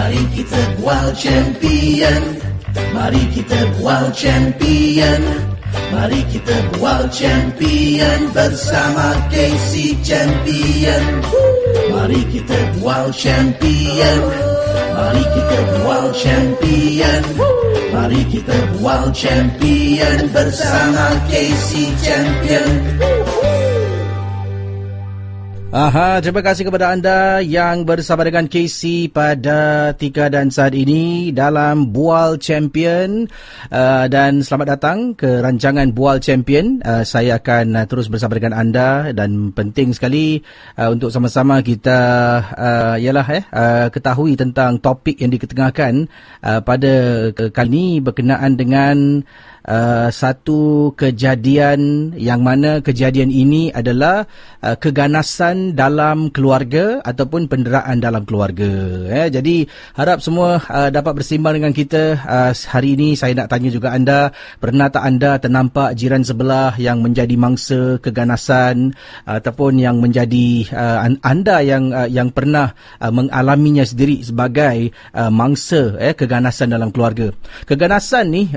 Mari kita bual champion. Mari kita bual champion. Mari kita bual champion bersama KC Champion. Mari kita bual champion. Mari kita bual champion. Mari kita bual champion bersama KC Champion. Terima kasih kepada anda yang bersama dengan KC pada 3 dan saat ini dalam Bual Champion, dan selamat datang ke rancangan Bual Champion. Saya akan terus bersama dengan anda, dan penting sekali untuk sama-sama kita ketahui tentang topik yang diketengahkan pada kali ini berkenaan dengan satu kejadian yang mana kejadian ini adalah keganasan dalam keluarga ataupun penderaan dalam keluarga. Jadi harap semua dapat bersimbang dengan kita. Hari ini saya nak tanya juga anda, pernah tak anda ternampak jiran sebelah yang menjadi mangsa keganasan ataupun yang menjadi anda yang pernah mengalaminya sendiri sebagai mangsa keganasan dalam keluarga. Keganasan ni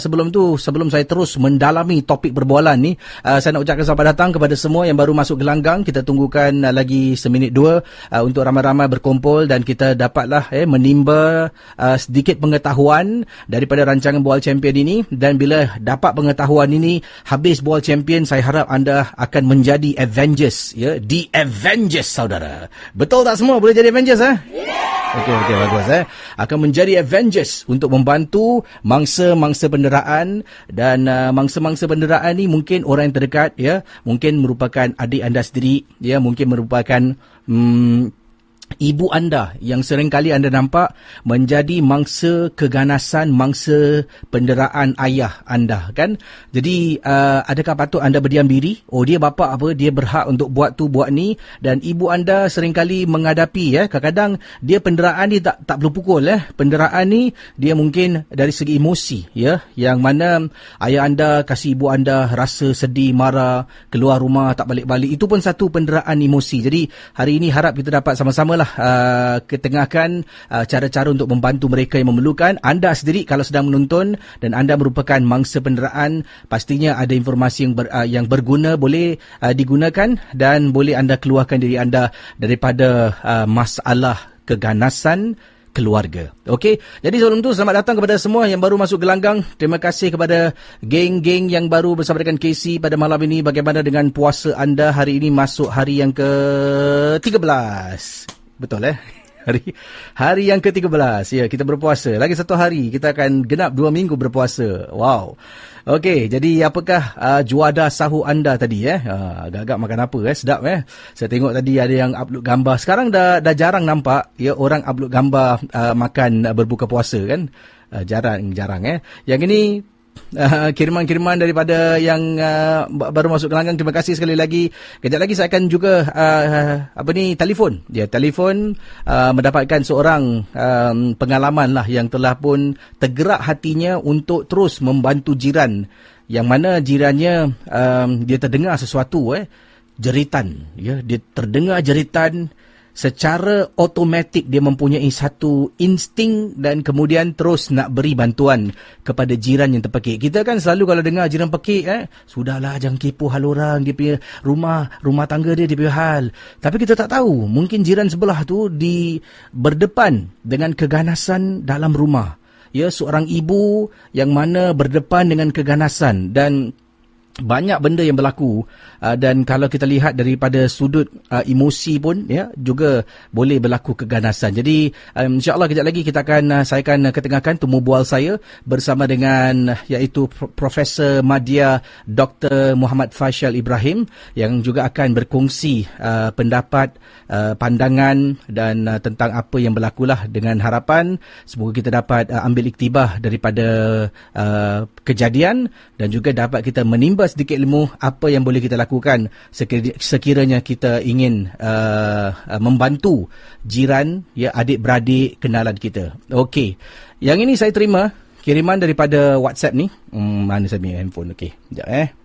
sebelum saya terus mendalami topik perbualan ni, saya nak ucapkan selamat datang kepada semua yang baru masuk gelanggang. Kita tunggukan lagi seminit dua untuk ramai-ramai berkumpul dan kita dapatlah menimba sedikit pengetahuan daripada rancangan Bual Champion ini. Dan bila dapat pengetahuan ini, habis Bual Champion, saya harap anda akan menjadi Avengers, The Avengers, saudara. Betul tak semua boleh jadi Avengers? Okey, bagus. Akan menjadi Avengers untuk membantu mangsa-mangsa penderaan. Dan mangsa-mangsa penderaan ni mungkin orang yang terdekat, mungkin merupakan adik anda sendiri, mungkin merupakan ibu anda yang seringkali anda nampak menjadi mangsa keganasan, mangsa penderaan ayah anda, kan? Jadi adakah patut anda berdiam diri? Oh, dia bapa apa, dia berhak untuk buat tu buat ni. Dan ibu anda seringkali menghadapi kadang-kadang dia penderaan ni tak perlu pukul. Penderaan ni dia mungkin dari segi emosi, yang mana ayah anda kasih ibu anda rasa sedih, marah, keluar rumah tak balik-balik. Itu pun satu penderaan emosi. Jadi hari ini harap kita dapat sama-sama ketengahkan cara-cara untuk membantu mereka yang memerlukan. Anda sendiri kalau sedang menonton dan anda merupakan mangsa penderaan, pastinya ada informasi yang berguna boleh digunakan dan boleh anda keluarkan diri anda daripada masalah keganasan keluarga. Okey, jadi sebelum tu selamat datang kepada semua yang baru masuk gelanggang. Terima kasih kepada geng-geng yang baru bersama dengan KC pada malam ini. Bagaimana dengan puasa anda hari ini? Masuk hari yang ke-13. Betul Hari yang ke-13. Kita berpuasa. Lagi satu hari kita akan genap 2 minggu berpuasa. Wow. Okey, jadi apakah juada sahur anda tadi? Agak-agak makan apa? Sedap Saya tengok tadi ada yang upload gambar. Sekarang dah jarang nampak orang upload gambar makan berbuka puasa, kan? Jarang. Yang ini kiriman-kiriman daripada yang baru masuk gelanggang. Terima kasih sekali lagi. Kejap lagi saya akan juga telefon. Telefon mendapatkan seorang pengalaman yang telah pun tergerak hatinya untuk terus membantu jiran, yang mana jirannya dia terdengar sesuatu jeritan. Dia terdengar jeritan. Secara automatik dia mempunyai satu insting dan kemudian terus nak beri bantuan kepada jiran yang terpekik. Kita kan selalu kalau dengar jiran pekik, sudahlah jangan kepo hal orang, dia punya rumah tangga dia punya hal. Tapi kita tak tahu, mungkin jiran sebelah tu berdepan dengan keganasan dalam rumah. Seorang ibu yang mana berdepan dengan keganasan dan banyak benda yang berlaku, dan kalau kita lihat daripada sudut emosi pun juga boleh berlaku keganasan. Jadi insya-Allah kejap lagi saya akan ketengahkan temu bual saya bersama dengan iaitu Profesor Madya Dr. Muhammad Faisal Ibrahim, yang juga akan berkongsi pendapat, pandangan dan tentang apa yang berlakulah, dengan harapan semoga kita dapat ambil iktibah daripada kejadian dan juga dapat kita menimba sedikit ilmu apa yang boleh kita lakukan sekiranya kita ingin membantu jiran, adik-beradik kenalan kita. Okey, yang ini saya terima kiriman daripada WhatsApp ni. Mana saya punya handphone? Okey, sekejap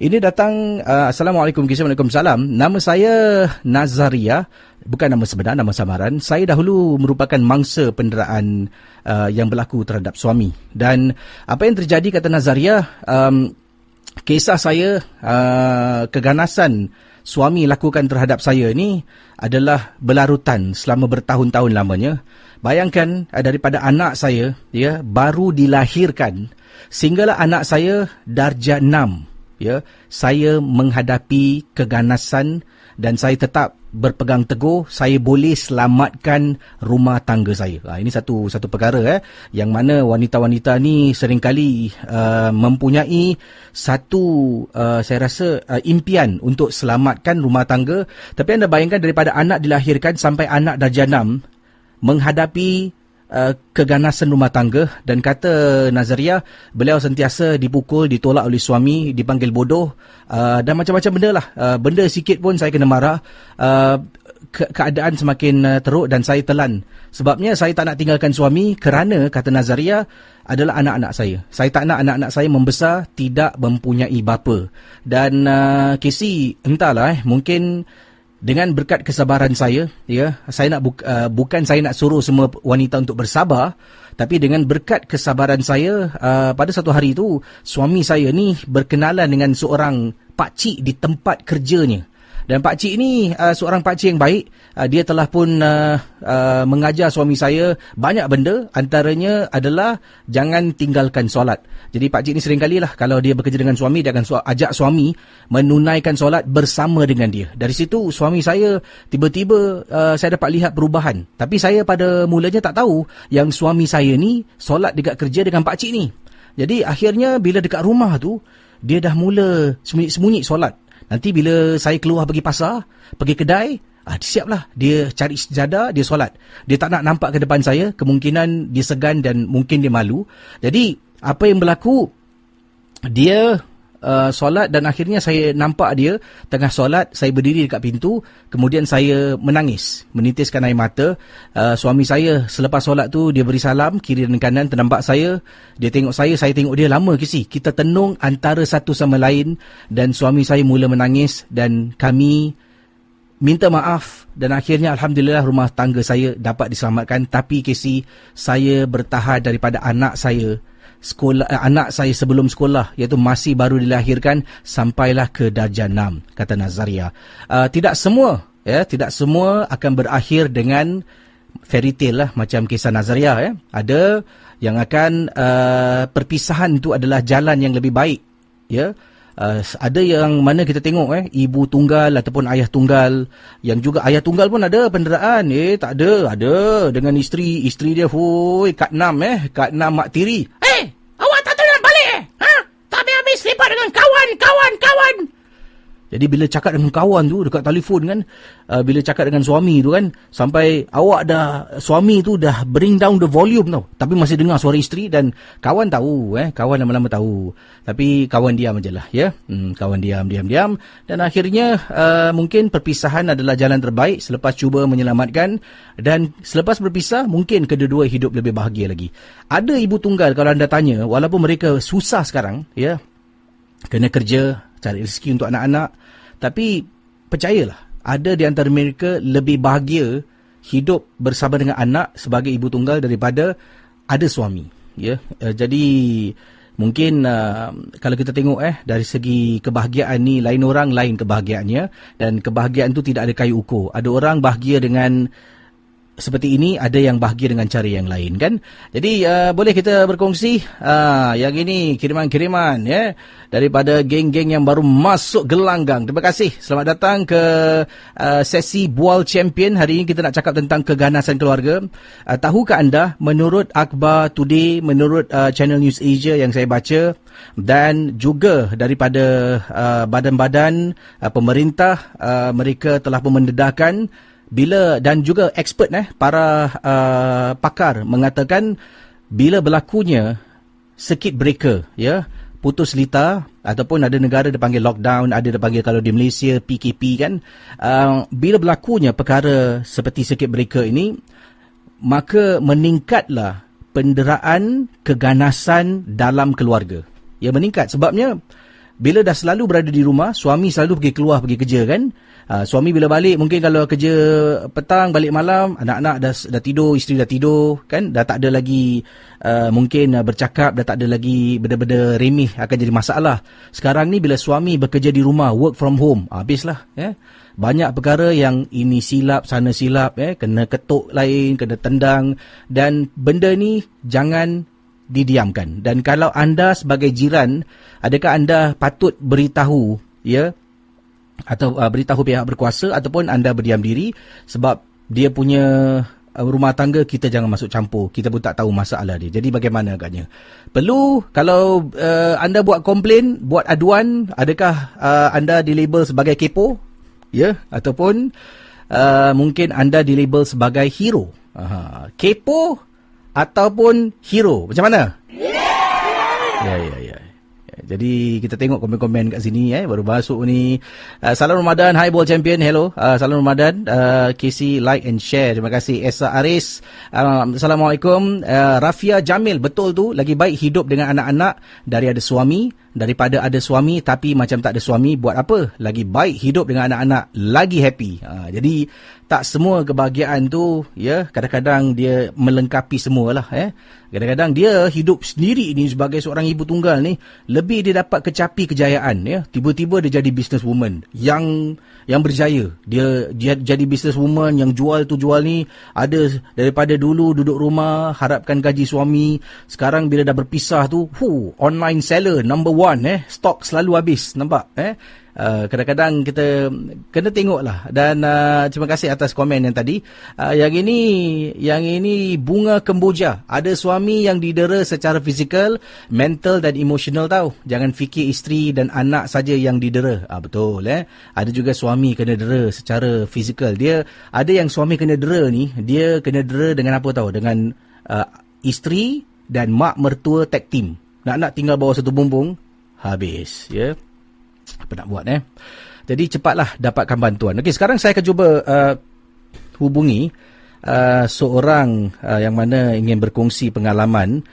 Ini datang, Assalamualaikum, Waalaikumsalam. Nama saya Nazaria, bukan nama sebenar, nama samaran. Saya dahulu merupakan mangsa penderaan yang berlaku terhadap suami. Dan apa yang terjadi, kata Nazaria, kisah saya, keganasan suami lakukan terhadap saya ni adalah berlarutan selama bertahun-tahun lamanya. Bayangkan daripada anak saya, baru dilahirkan, sehinggalah anak saya darjah 6. Saya menghadapi keganasan dan saya tetap berpegang teguh saya boleh selamatkan rumah tangga saya. Ini satu perkara yang mana wanita-wanita ni seringkali mempunyai satu saya rasa impian untuk selamatkan rumah tangga. Tapi anda bayangkan daripada anak dilahirkan sampai anak darjah 6 menghadapi keganasan rumah tangga, dan kata Nazaria, beliau sentiasa dipukul, ditolak oleh suami, dipanggil bodoh dan macam-macam benda lah. Benda sikit pun saya kena marah. Keadaan semakin teruk dan saya telan. Sebabnya saya tak nak tinggalkan suami kerana, kata Nazaria, adalah anak-anak saya. Saya tak nak anak-anak saya membesar tidak mempunyai bapa. Dan Casey, entahlah mungkin dengan berkat kesabaran saya, saya nak bukan saya nak suruh semua wanita untuk bersabar, tapi dengan berkat kesabaran saya, pada satu hari itu suami saya ni berkenalan dengan seorang pakcik di tempat kerjanya. Dan pakcik ni seorang pakcik yang baik. Dia telah pun mengajar suami saya banyak benda, antaranya adalah jangan tinggalkan solat. Jadi pakcik ni seringkali lah kalau dia bekerja dengan suami, dia akan ajak suami menunaikan solat bersama dengan dia. Dari situ suami saya tiba-tiba saya dapat lihat perubahan. Tapi saya pada mulanya tak tahu yang suami saya ni solat dekat kerja dengan pakcik ni. Jadi akhirnya bila dekat rumah tu dia dah mula sembunyi-sembunyi solat. Nanti bila saya keluar pergi pasar, pergi kedai, siaplah dia cari sejadah, dia solat. Dia tak nak nampak ke depan saya, kemungkinan dia segan dan mungkin dia malu. Jadi apa yang berlaku, dia solat dan akhirnya saya nampak dia tengah solat, saya berdiri dekat pintu, kemudian saya menangis, menitiskan air mata. Suami saya selepas solat tu dia beri salam kiri dan kanan, ternampak saya, dia tengok saya tengok dia. Lama Kisi, kita tenung antara satu sama lain dan suami saya mula menangis dan kami minta maaf dan akhirnya alhamdulillah rumah tangga saya dapat diselamatkan. Tapi Kisi, saya bertahan daripada anak saya sebelum sekolah, iaitu masih baru dilahirkan, sampailah ke darjah 6, kata Nazaria. Tidak semua akan berakhir dengan fairy tale lah macam kisah Nazaria. Ada yang akan perpisahan itu adalah jalan yang lebih baik. Ada yang mana kita tengok ibu tunggal ataupun ayah tunggal, yang juga ayah tunggal pun ada penderaan. Tak ada dengan isteri dia Kak Nam Kak Nam Mak Tiri. Awak tak tahu nak balik Tak habis-habis lepak dengan kawan. Jadi bila cakap dengan kawan tu dekat telefon kan, bila cakap dengan suami tu kan, sampai suami tu dah bring down the volume tau, tapi masih dengar suara isteri. Dan kawan tahu, kawan lama-lama tahu, tapi kawan diam je lah. Kawan diam. Dan akhirnya mungkin perpisahan adalah jalan terbaik selepas cuba menyelamatkan. Dan selepas berpisah, mungkin kedua-dua hidup lebih bahagia lagi. Ada ibu tunggal, kalau anda tanya, walaupun mereka susah sekarang, kena kerja, cari rezeki untuk anak-anak, tapi percayalah, ada di antara mereka lebih bahagia hidup bersama dengan anak sebagai ibu tunggal daripada ada suami. Jadi mungkin kalau kita tengok dari segi kebahagiaan ni, lain orang lain kebahagiaannya, dan kebahagiaan tu tidak ada kayu ukur. Ada orang bahagia dengan seperti ini, ada yang bahagia dengan cara yang lain kan. Jadi boleh kita berkongsi yang ini kiriman-kiriman daripada geng-geng yang baru masuk gelanggang. Terima kasih. Selamat datang ke sesi Bual Champion. Hari ini kita nak cakap tentang keganasan keluarga. Tahukah anda, menurut Akhbar Today, menurut Channel News Asia yang saya baca, dan juga daripada badan-badan pemerintah, mereka telah pun mendedahkan dan juga expert para pakar mengatakan bila berlakunya circuit breaker, putus lita, ataupun ada negara dia panggil lockdown, ada dia panggil kalau di Malaysia PKP kan, bila berlakunya perkara seperti circuit breaker ini, maka meningkatlah penderaan keganasan dalam keluarga. Meningkat sebabnya bila dah selalu berada di rumah, suami selalu pergi kerja kan. Suami bila balik, mungkin kalau kerja petang, balik malam, anak-anak dah tidur, isteri dah tidur kan, dah tak ada lagi mungkin bercakap, dah tak ada lagi benda-benda remeh akan jadi masalah. Sekarang ni bila suami bekerja di rumah, work from home, habislah banyak perkara yang ini silap, sana silap, kena ketuk lain, kena tendang, dan benda ni jangan didiamkan. Dan kalau anda sebagai jiran, adakah anda patut beritahu atau beritahu pihak berkuasa, ataupun anda berdiam diri sebab dia punya rumah tangga, kita jangan masuk campur, kita pun tak tahu masalah dia. Jadi bagaimana agaknya? Perlu, kalau anda buat komplain, buat aduan, adakah anda dilabel sebagai kepo? Ataupun mungkin anda dilabel sebagai hero. Kepo ataupun hero, macam mana? Ya. Jadi kita tengok komen-komen kat sini baru masuk ni. Salam Ramadan, hi Ball Champion, hello. Salam Ramadan, KC like and share. Terima kasih. Esa Aris, Assalamualaikum. Rafia Jamil, betul tu, lagi baik hidup dengan anak-anak daripada ada suami tapi macam tak ada suami. Buat apa? Lagi baik hidup dengan anak-anak, lagi happy. Jadi tak semua kebahagiaan tu kadang-kadang dia melengkapi semualah. Kadang-kadang dia hidup sendiri ni sebagai seorang ibu tunggal ni, lebih dia dapat kecapi kejayaan. Tiba-tiba dia jadi businesswoman yang berjaya. Dia jadi businesswoman yang jual ni, ada daripada dulu duduk rumah harapkan gaji suami, sekarang bila dah berpisah tu, online seller number 1, stok selalu habis, nampak. Kadang-kadang kita kena tengoklah. Dan terima kasih atas komen yang tadi. Yang ini Bunga Kemboja, ada suami yang didera secara fizikal, mental dan emosional tau. Jangan fikir isteri dan anak saja yang didera. Betul. Ada juga suami kena dera secara fizikal. Dia ada yang suami kena dera ni, dia kena dera dengan apa tahu? Dengan isteri dan mak mertua tag team. Nak tinggal bawah satu bumbung, habis. Apa nak buat Jadi cepatlah dapatkan bantuan. Okey, sekarang saya akan cuba hubungi seorang yang mana ingin berkongsi pengalaman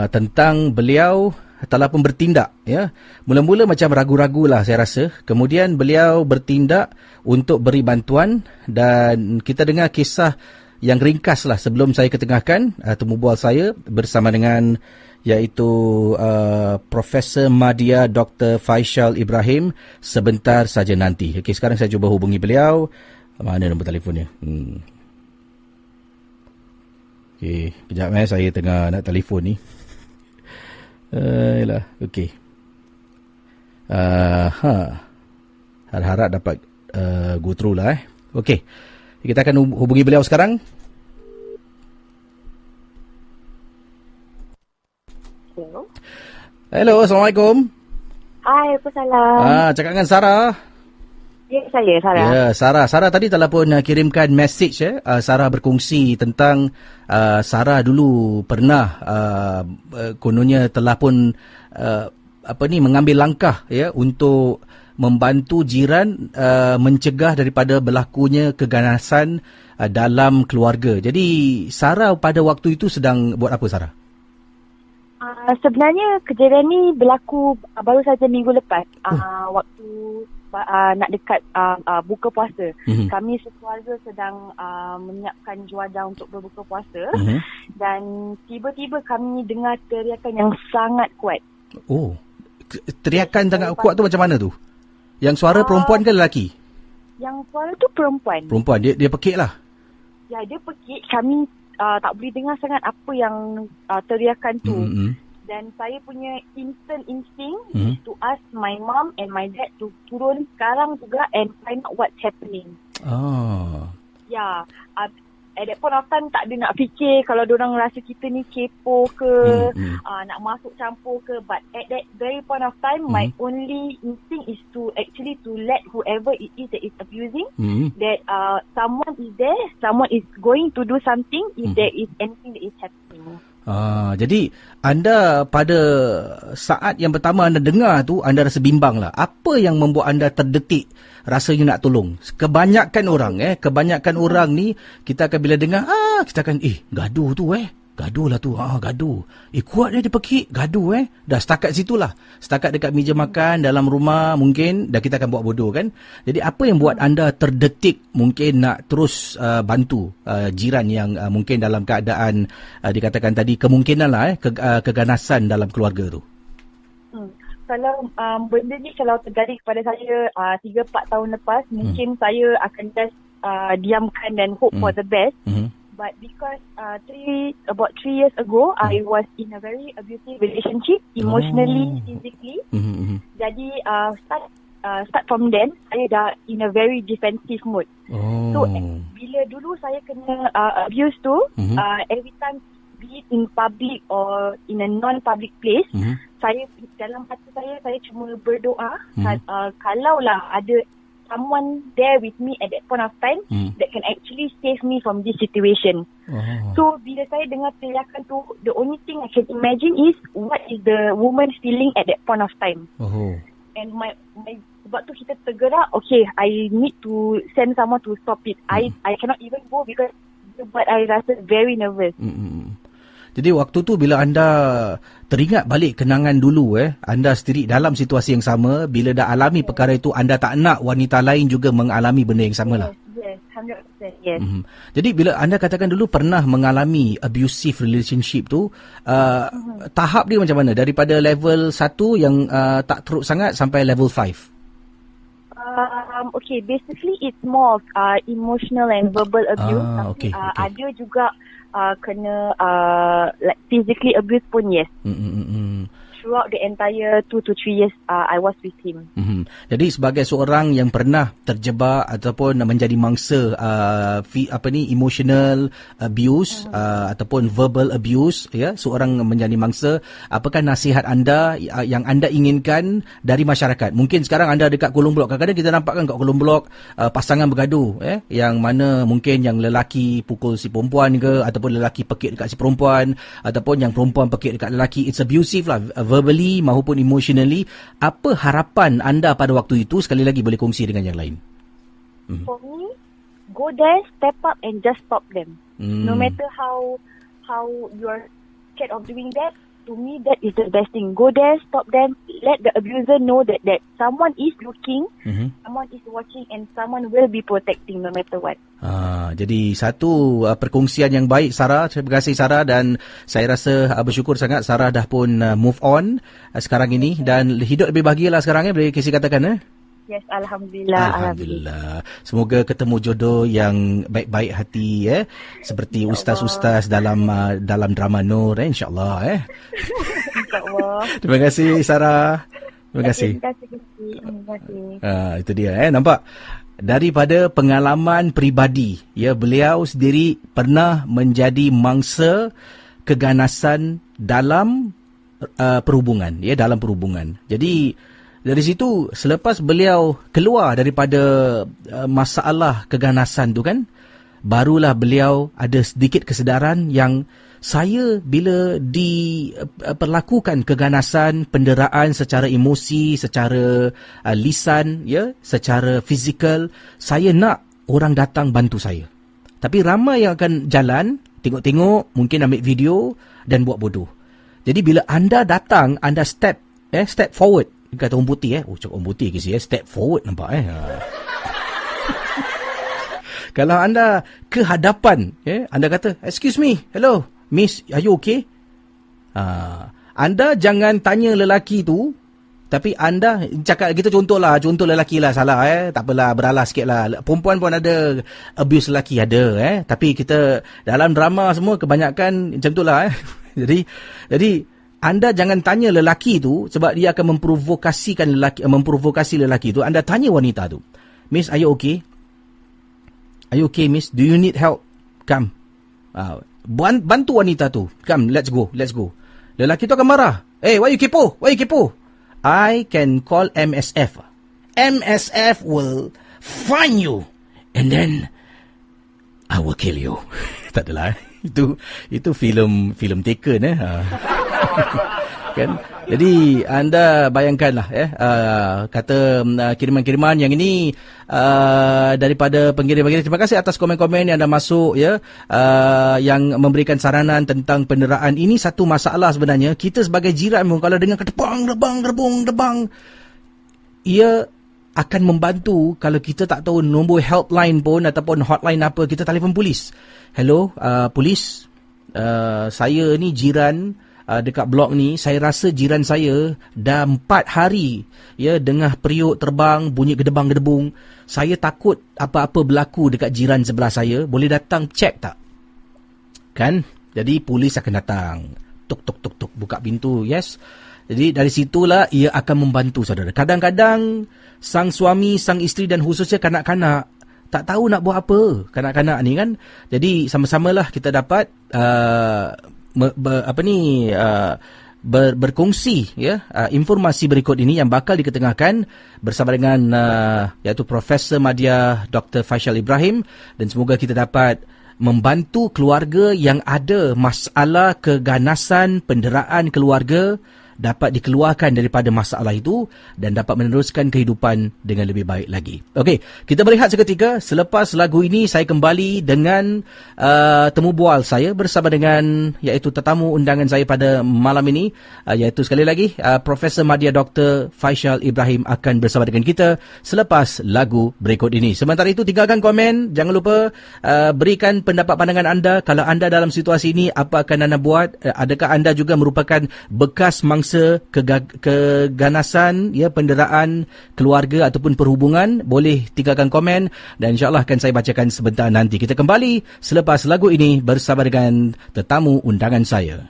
tentang beliau telah pun bertindak. Mula-mula macam ragu-ragulah saya rasa. Kemudian beliau bertindak untuk beri bantuan, dan kita dengar kisah yang ringkas lah sebelum saya ketengahkan temu bual saya bersama dengan iaitu Profesor Madya Dr. Faisal Ibrahim sebentar saja nanti. Okey, sekarang saya cuba hubungi beliau. Mana nombor telefonnya? Okey, kejap saya tengah nak telefon ni. Okey. Harap dapat go through lah. Okey. Kita akan hubungi beliau sekarang. Hello, Assalamualaikum. Hai, Waalaikumsalam. Cakap dengan Sarah. Ya, saya, Sarah. Ya, Sarah tadi telah pun kirimkan message. Sarah berkongsi tentang Sarah dulu pernah kononnya telah pun mengambil langkah untuk membantu jiran mencegah daripada berlakunya keganasan dalam keluarga. Jadi Sarah pada waktu itu sedang buat apa, Sarah? Sebenarnya kejadian ni berlaku baru saja minggu lepas. Waktu nak dekat buka puasa. Kami sekeluarga sedang menyiapkan juadah untuk berbuka puasa. Dan tiba-tiba kami dengar teriakan yang sangat kuat. Oh, teriakan sangat kuat tu macam mana tu? Yang suara perempuan ke lelaki? Yang suara tu perempuan. Perempuan, dia pekik lah. Ya, dia pekik. Kami tak boleh dengar sangat apa yang teriakan tu. Dan saya punya instant instinct is to ask my mom and my dad to turun sekarang juga and find out what's happening. Ya, at that point of time tak ada nak fikir kalau diorang rasa kita ni kepo ke, nak masuk campur ke. But at that very point of time, my only instinct is to actually to let whoever it is that is abusing, that someone is there, someone is going to do something if there is anything that is happening. Jadi anda pada saat yang pertama anda dengar tu, anda rasa bimbang lah. Apa yang membuat anda terdetik rasanya nak tolong? Kebanyakan orang ni kita akan bila dengar kita akan gaduh tu Gaduh lah tu. Gaduh. Kuat dia pekik. Gaduh Dah setakat situlah. Setakat dekat meja makan, dalam rumah mungkin, dah kita akan buat bodoh kan. Jadi apa yang buat anda terdetik mungkin nak terus bantu jiran yang mungkin dalam keadaan dikatakan tadi kemungkinan lah keganasan dalam keluarga tu? Kalau benda ni kalau terjadi kepada saya 3-4 tahun lepas, mungkin saya akan just diamkan dan hope for the best. But because about 3 years ago, I was in a very abusive relationship, emotionally, physically. Jadi start from then, saya dah in a very defensive mode. So bila dulu saya kena abuse tu, every time, be it in public or in a non-public place, saya dalam hati saya cuma berdoa, kalaulah ada someone there with me at that point of time that can actually save me from this situation. So bila saya dengar teriakan tu, the only thing I can imagine is what is the woman feeling at that point of time. And my sebab tu kita tergerak, okay, I need to send someone to stop it. I cannot even go because but I rasa very nervous. Jadi waktu tu bila anda teringat balik kenangan dulu anda sendiri dalam situasi yang sama, bila dah alami perkara itu, anda tak nak wanita lain juga mengalami benda yang sama lah. Yes, 100% yes. Jadi bila anda katakan dulu pernah mengalami abusive relationship tu, tahap dia macam mana? Daripada level 1 yang tak teruk sangat sampai level 5? Okay, basically it's more of emotional and verbal abuse. Okay. Ada juga kena like physically abuse pun, yes. Throughout the entire 2 to 3 years I was with him. Jadi sebagai seorang yang pernah terjebak ataupun menjadi mangsa emotional abuse ataupun verbal abuse, seorang menjadi mangsa, apakah nasihat anda yang anda inginkan dari masyarakat? Mungkin sekarang anda dekat Kolong Blok, kadang-kadang kita nampak kan kat Kolong Blok pasangan bergaduh, yang mana mungkin yang lelaki pukul si perempuan ke, ataupun lelaki pekik dekat si perempuan, ataupun yang perempuan pekik dekat lelaki. It's abusive lah, verbally maupun emotionally. Apa harapan anda pada waktu itu? Sekali lagi boleh kongsi dengan yang lain. For me, go there, step up and just stop them. No matter how you're scared of doing that, to me that is the best thing. Go there, stop them, let the abuser know that someone is looking, someone is watching, and someone will be protecting no matter what. Jadi satu perkongsian yang baik, Sarah. Terima kasih, Sarah, dan saya rasa bersyukur sangat Sarah dah pun move on sekarang ini dan hidup lebih bahagialah sekarang, boleh Casey katakan. Yes, Alhamdulillah. Semoga ketemu jodoh yang baik-baik hati, seperti ustaz-ustaz dalam drama Nur, insyaAllah. InsyaAllah. Terima kasih, Sarah. Terima kasih. Itu dia, nampak? Daripada pengalaman peribadi, beliau sendiri pernah menjadi mangsa keganasan dalam perhubungan, dalam perhubungan. Jadi dari situ, selepas beliau keluar daripada masalah keganasan tu kan, barulah beliau ada sedikit kesedaran yang saya bila diperlakukan keganasan, penderaan secara emosi, secara lisan, secara fizikal, saya nak orang datang bantu saya. Tapi ramai yang akan jalan, tengok-tengok, mungkin ambil video dan buat bodoh. Jadi bila anda datang, anda step forward. Kata orang putih, cakap orang putih ke sih, step forward, nampak Kalau anda ke hadapan, anda kata, excuse me, hello, miss, are you okay? Anda jangan tanya lelaki tu, tapi anda cakap, kita contoh lelaki lah salah, tak apalah, beralah sikit lah. Perempuan pun ada abuse lelaki, ada, tapi kita dalam drama semua kebanyakan macam tu lah. Jadi anda jangan tanya lelaki tu sebab dia akan memprovokasi lelaki tu. Anda tanya wanita tu, miss, are you okay? Are you okay, miss? Do you need help? Come. Bantu wanita tu. Come, let's go. Lelaki tu akan marah. Hey, why you kepo? I can call MSF. MSF will find you. And then I will kill you. Tak adalah. Itu filem Taken. Kan? Jadi anda bayangkanlah kata kiriman-kiriman yang ini daripada pengirim-pengirim. Terima kasih atas komen-komen yang anda masuk yang memberikan saranan tentang penderaan. Ini satu masalah sebenarnya. Kita sebagai jiran pun kalau dengar kata debang, ia akan membantu kalau kita tak tahu nombor helpline pun ataupun hotline apa, kita telefon polis. Hello, polis. Saya ni jiran dekat blok ni, saya rasa jiran saya dah 4 hari dengar periuk terbang, bunyi gedebang-gedebung. Saya takut apa-apa berlaku dekat jiran sebelah saya. Boleh datang cek tak? Kan? Jadi polis akan datang. Tuk, buka pintu. Yes. Jadi dari situlah ia akan membantu saudara. Kadang-kadang sang suami, sang isteri dan khususnya kanak-kanak tak tahu nak buat apa. Kanak-kanak ni kan. Jadi sama-samalah kita dapat berkongsi informasi berikut ini yang bakal diketengahkan bersama dengan iaitu Profesor Madya Dr. Faishal Ibrahim, dan semoga kita dapat membantu keluarga yang ada masalah keganasan penderaan keluarga dapat dikeluarkan daripada masalah itu dan dapat meneruskan kehidupan dengan lebih baik lagi. Okey, kita berehat seketika. Selepas lagu ini saya kembali dengan temu bual saya bersama dengan iaitu tetamu undangan saya pada malam ini, iaitu sekali lagi Profesor Madya Dr. Faishal Ibrahim akan bersama dengan kita selepas lagu berikut ini. Sementara itu tinggalkan komen, jangan lupa berikan pendapat pandangan anda. Kalau anda dalam situasi ini, apa akan anda buat? Adakah anda juga merupakan bekas mangsa keganasan penderaan keluarga ataupun perhubungan? Boleh tinggalkan komen dan insyaAllah akan saya bacakan sebentar nanti. Kita kembali selepas lagu ini bersama dengan tetamu undangan saya.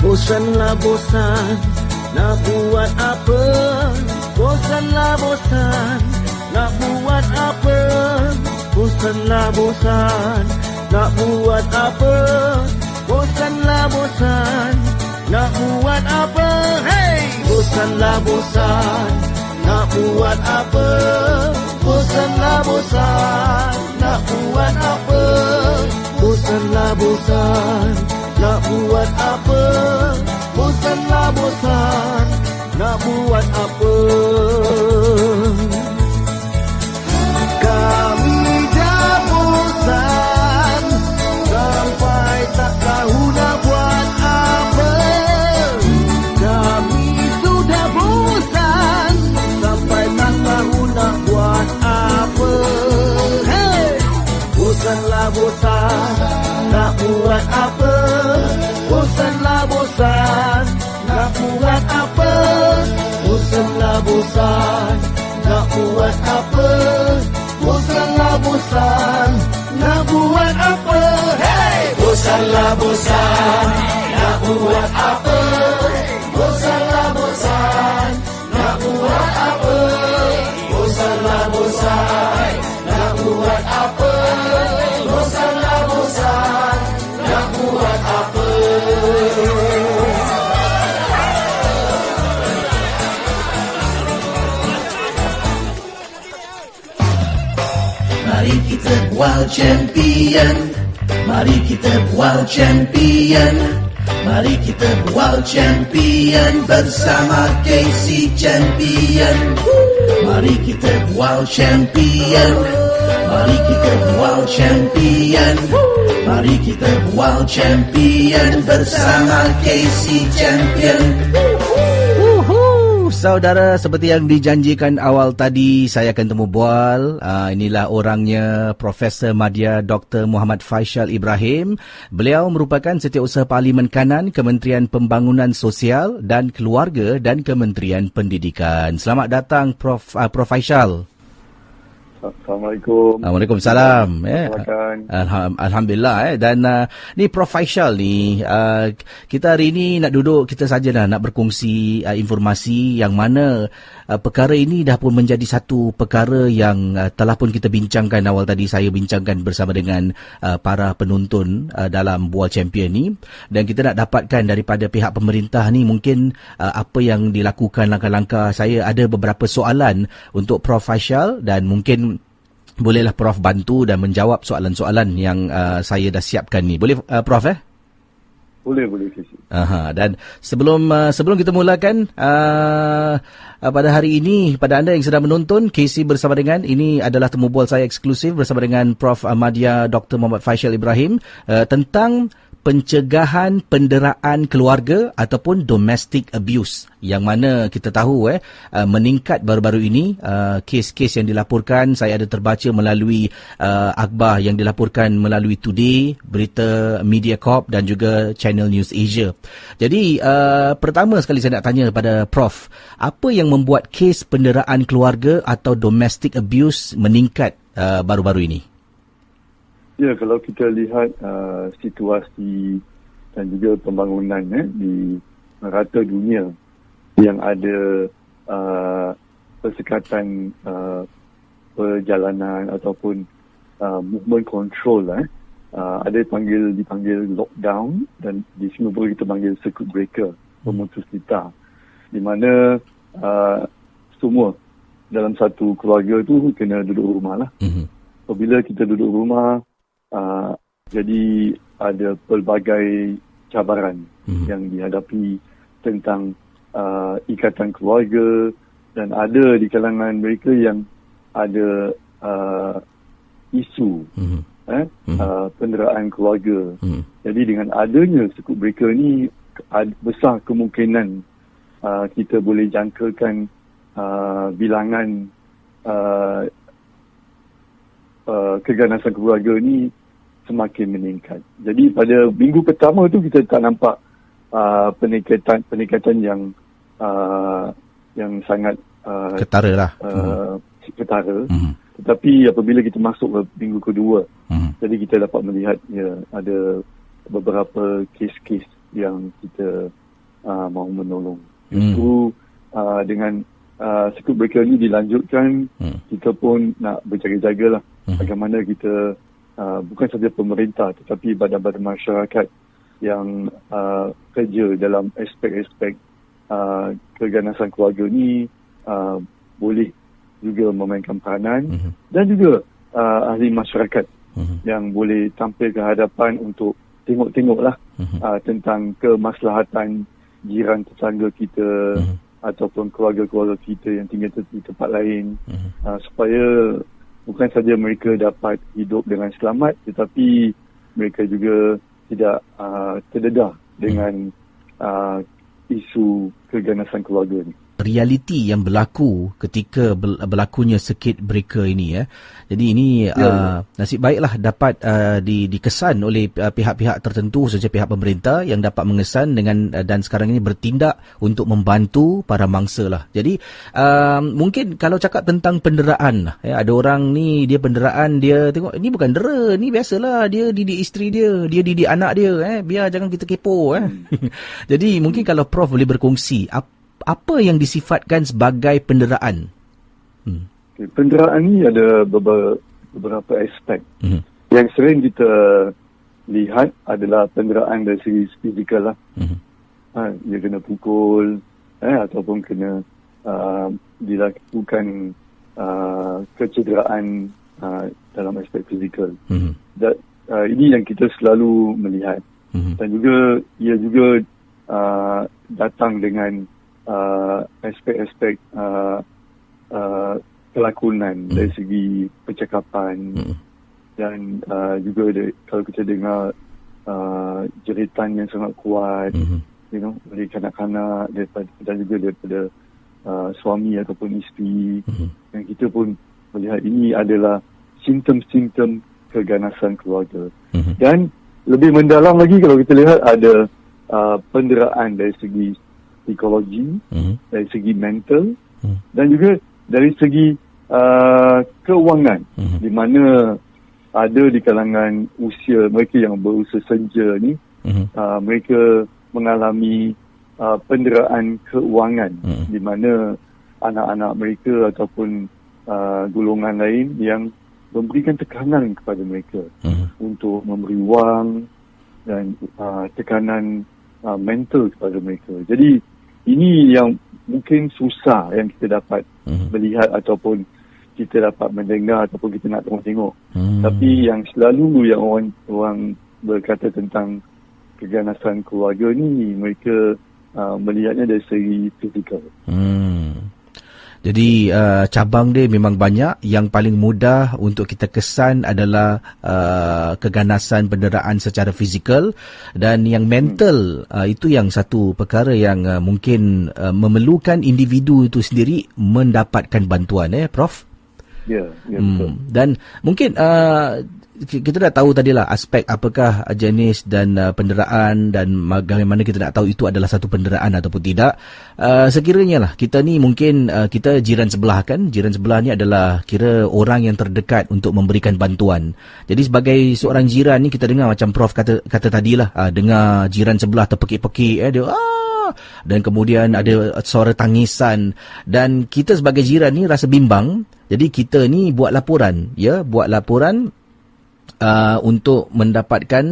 Bosanlah bosan, nak buat apa? Bosanlah bosan, nak buat apa? Bosanlah bosan, nak buat apa? Bosanlah bosan, nak buat apa? Hey! Bosanlah bosan, nak buat apa? Bosanlah bosan, nak buat apa? Bosanlah bosan, nak buat apa? Bosanlah bosan, nak buat apa? Kami dah bosan sampai tak tahu nak buat apa. Kami sudah bosan sampai tak tahu nak buat apa. Hey! Bosanlah bosan, nak buat apa? Bosanlah bosan, nak buat apa? Bosanlah bosan, nak buat apa? Bosanlah bosan, nak buat apa? Hey! Bosanlah bosan, nak buat apa? Bosanlah bosan, nak buat apa? Bosanlah bosan, nak buat apa? Bosanlah bosan, nak buat apa? Mari kita bual champion. Mari kita bual champion. Mari kita bual champion bersama KC Champion. Mari kita bual champion. Mari kita bual champion. Mari kita bual champion bersama KC Champion. Saudara, seperti yang dijanjikan awal tadi, saya akan temu bual. Inilah orangnya, Profesor Madya Dr. Muhammad Faishal Ibrahim. Beliau merupakan Setiausaha Parlimen Kanan, Kementerian Pembangunan Sosial dan Keluarga dan Kementerian Pendidikan. Selamat datang Prof Faishal. Assalamualaikum. Waalaikumsalam. Alhamdulillah. Dan ni Prof Faisal ni, kita hari ni nak duduk, kita saja nak berkongsi informasi yang mana perkara ini dah pun menjadi satu perkara yang telah pun kita bincangkan awal tadi. Saya bincangkan bersama dengan para penonton dalam World Champion ni, dan kita nak dapatkan daripada pihak pemerintah ni mungkin apa yang dilakukan, langkah-langkah. Saya ada beberapa soalan untuk Prof Faisal dan mungkin bolehlah Prof bantu dan menjawab soalan-soalan yang saya dah siapkan ni. Boleh Prof Boleh. Dan sebelum kita mulakan pada hari ini, pada anda yang sedang menonton, KC bersama dengan, ini adalah temu bual saya eksklusif bersama dengan Prof Ahmadiyah Dr. Muhammad Faisal Ibrahim tentang pencegahan penderaan keluarga ataupun domestic abuse, yang mana kita tahu meningkat baru-baru ini kes-kes yang dilaporkan. Saya ada terbaca melalui akhbar yang dilaporkan melalui Today, berita Mediacorp dan juga Channel News Asia. Jadi pertama sekali saya nak tanya pada Prof, apa yang membuat kes penderaan keluarga atau domestic abuse meningkat baru-baru ini? Ya, kalau kita lihat situasi dan juga pembangunan di merata dunia yang ada persekatan perjalanan ataupun movement control, ada dipanggil lockdown, dan di Singapura kita panggil circuit breaker, pemutus litar, di mana semua dalam satu keluarga tu kena duduk rumah lah. Apabila kita duduk rumah, jadi ada pelbagai cabaran yang dihadapi tentang ikatan keluarga, dan ada di kalangan mereka yang ada isu penderaan keluarga. Jadi dengan adanya circuit breaker ni, besar kemungkinan kita boleh jangkakan bilangan keganasan keluarga ni semakin meningkat. Jadi pada minggu pertama tu kita tak nampak peningkatan yang sangat ketara lah. Ketara. Tetapi apabila kita masuk ke minggu kedua, jadi kita dapat melihat ada beberapa kes-kes yang kita mahu menolong. Itu dengan circuit breaker ni dilanjutkan, kita pun nak berjaga-jaga lah bagaimana kita bukan saja pemerintah tetapi badan-badan masyarakat yang kerja dalam aspek-aspek keganasan keluarga ni boleh juga memainkan peranan, dan juga ahli masyarakat yang boleh tampil ke hadapan untuk tengok-tengoklah tentang kemaslahatan jiran tetangga kita ataupun keluarga-keluarga kita yang tinggal di tempat lain, supaya bukan saja mereka dapat hidup dengan selamat, tetapi mereka juga tidak terdedah dengan isu keganasan keluarga ni. Realiti yang berlaku ketika berlakunya circuit breaker ini, jadi ini nasib baiklah dapat dikesan oleh pihak-pihak tertentu, khususnya pihak pemerintah yang dapat mengesan dengan dan sekarang ini bertindak untuk membantu para mangsa lah. Jadi mungkin kalau cakap tentang penderaan, ada orang ni dia penderaan, dia tengok ini bukan dera, ni biasalah, dia didik isteri dia didik anak dia, biar jangan kita kepo. Jadi mungkin kalau Prof boleh berkongsi apa yang disifatkan sebagai penderaan? Penderaan ni ada beberapa aspek. Yang sering kita lihat adalah penderaan dari segi fizikal lah. Dia kena pukul, ataupun kena dilakukan kecederaan dalam aspek fizikal. Ini yang kita selalu melihat. Dan juga ia juga datang dengan aspek-aspek kelakonan dari segi percakapan, dan juga kalau kita dengar jeritan yang sangat kuat, dari kanak-kanak dan juga daripada suami ataupun isteri, yang kita pun melihat ini adalah simptom-simptom keganasan keluarga. Dan lebih mendalam lagi kalau kita lihat ada penderaan dari segi psikologi, dari segi mental, dan juga dari segi kewangan di mana ada di kalangan usia mereka yang berusia senja ni, mereka mengalami penderaan keuangan di mana anak-anak mereka ataupun golongan lain yang memberikan tekanan kepada mereka untuk memberi wang dan tekanan mental kepada mereka. Jadi ini yang mungkin susah yang kita dapat melihat ataupun kita dapat mendengar ataupun kita nak tengok. Tapi yang selalu yang orang berkata tentang keganasan keluarga ni, mereka melihatnya dari segi fizikal. Jadi cabang dia memang banyak. Yang paling mudah untuk kita kesan adalah keganasan penderaan secara fizikal, dan yang mental itu yang satu perkara yang mungkin memerlukan individu itu sendiri mendapatkan bantuan, Prof? Ya, betul. Dan mungkin kita dah tahu tadilah aspek apakah jenis dan penderaan dan bagaimana kita nak tahu itu adalah satu penderaan ataupun tidak. Sekiranya lah kita ni mungkin kita jiran sebelah kan, jiran sebelah ni adalah kira orang yang terdekat untuk memberikan bantuan. Jadi sebagai seorang jiran ni kita dengar macam Prof kata tadilah, dengar jiran sebelah terpekik-pekik dia dan kemudian ada suara tangisan, dan kita sebagai jiran ni rasa bimbang. Jadi kita ni buat laporan untuk mendapatkan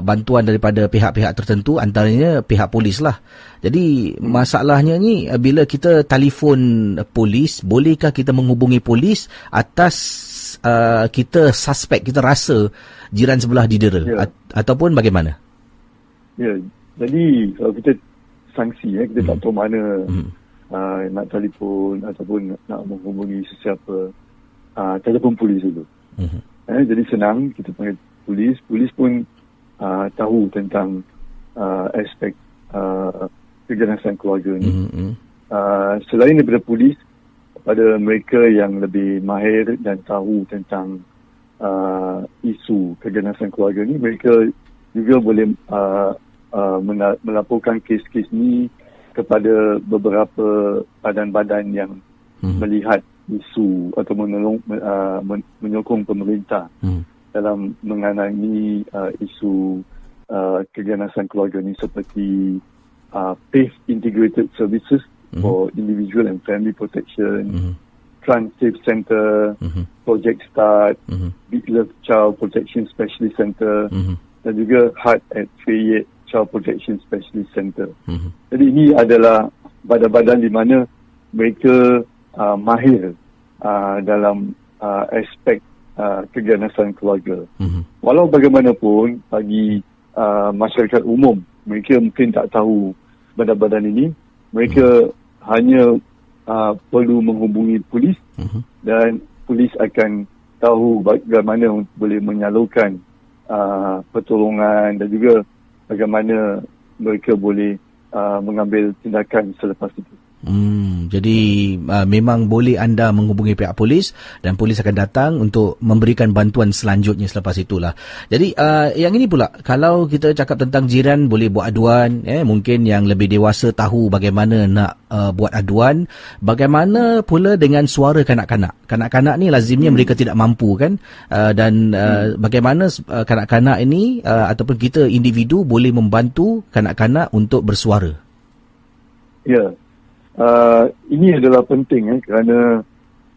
bantuan daripada pihak-pihak tertentu, antaranya pihak polis lah. Jadi masalahnya ni, bila kita telefon polis, bolehkah kita menghubungi polis atas kita suspek, kita rasa jiran sebelah didera, ataupun bagaimana? Ya, jadi kalau kita sanksi, kita tak tahu mana nak telefon ataupun nak menghubungi sesiapa, telefon polis dulu. Jadi senang, kita panggil polis. Polis pun tahu tentang aspek keganasan keluarga ni. Selain daripada polis, pada mereka yang lebih mahir dan tahu tentang isu keganasan keluarga ni, mereka juga boleh melaporkan kes-kes ni kepada beberapa badan-badan yang melihat isu atau menyokong pemerintah dalam mengenai isu keganasan keluarga ni, seperti PAVE Integrated Services for Individual and Family Protection, Trans Safe Center, Project Start, Big Love Child Protection Specialist Center, dan juga Heart at Fayette Child Protection Specialist Center. Jadi ini adalah badan-badan di mana mereka mahir dalam aspek keganasan keluarga. Walau bagaimanapun, bagi masyarakat umum, mereka mungkin tak tahu badan-badan ini. Mereka hanya perlu menghubungi polis, dan polis akan tahu bagaimana boleh menyalurkan pertolongan dan juga bagaimana mereka boleh mengambil tindakan selepas itu. Jadi memang boleh anda menghubungi pihak polis, dan polis akan datang untuk memberikan bantuan selanjutnya selepas itulah. Jadi yang ini pula, kalau kita cakap tentang jiran boleh buat aduan, mungkin yang lebih dewasa tahu bagaimana nak buat aduan. Bagaimana pula dengan suara kanak-kanak? Kanak-kanak ni lazimnya mereka tidak mampu kan, dan bagaimana kanak-kanak ini ataupun kita individu boleh membantu kanak-kanak untuk bersuara? Ya. Ini adalah penting kerana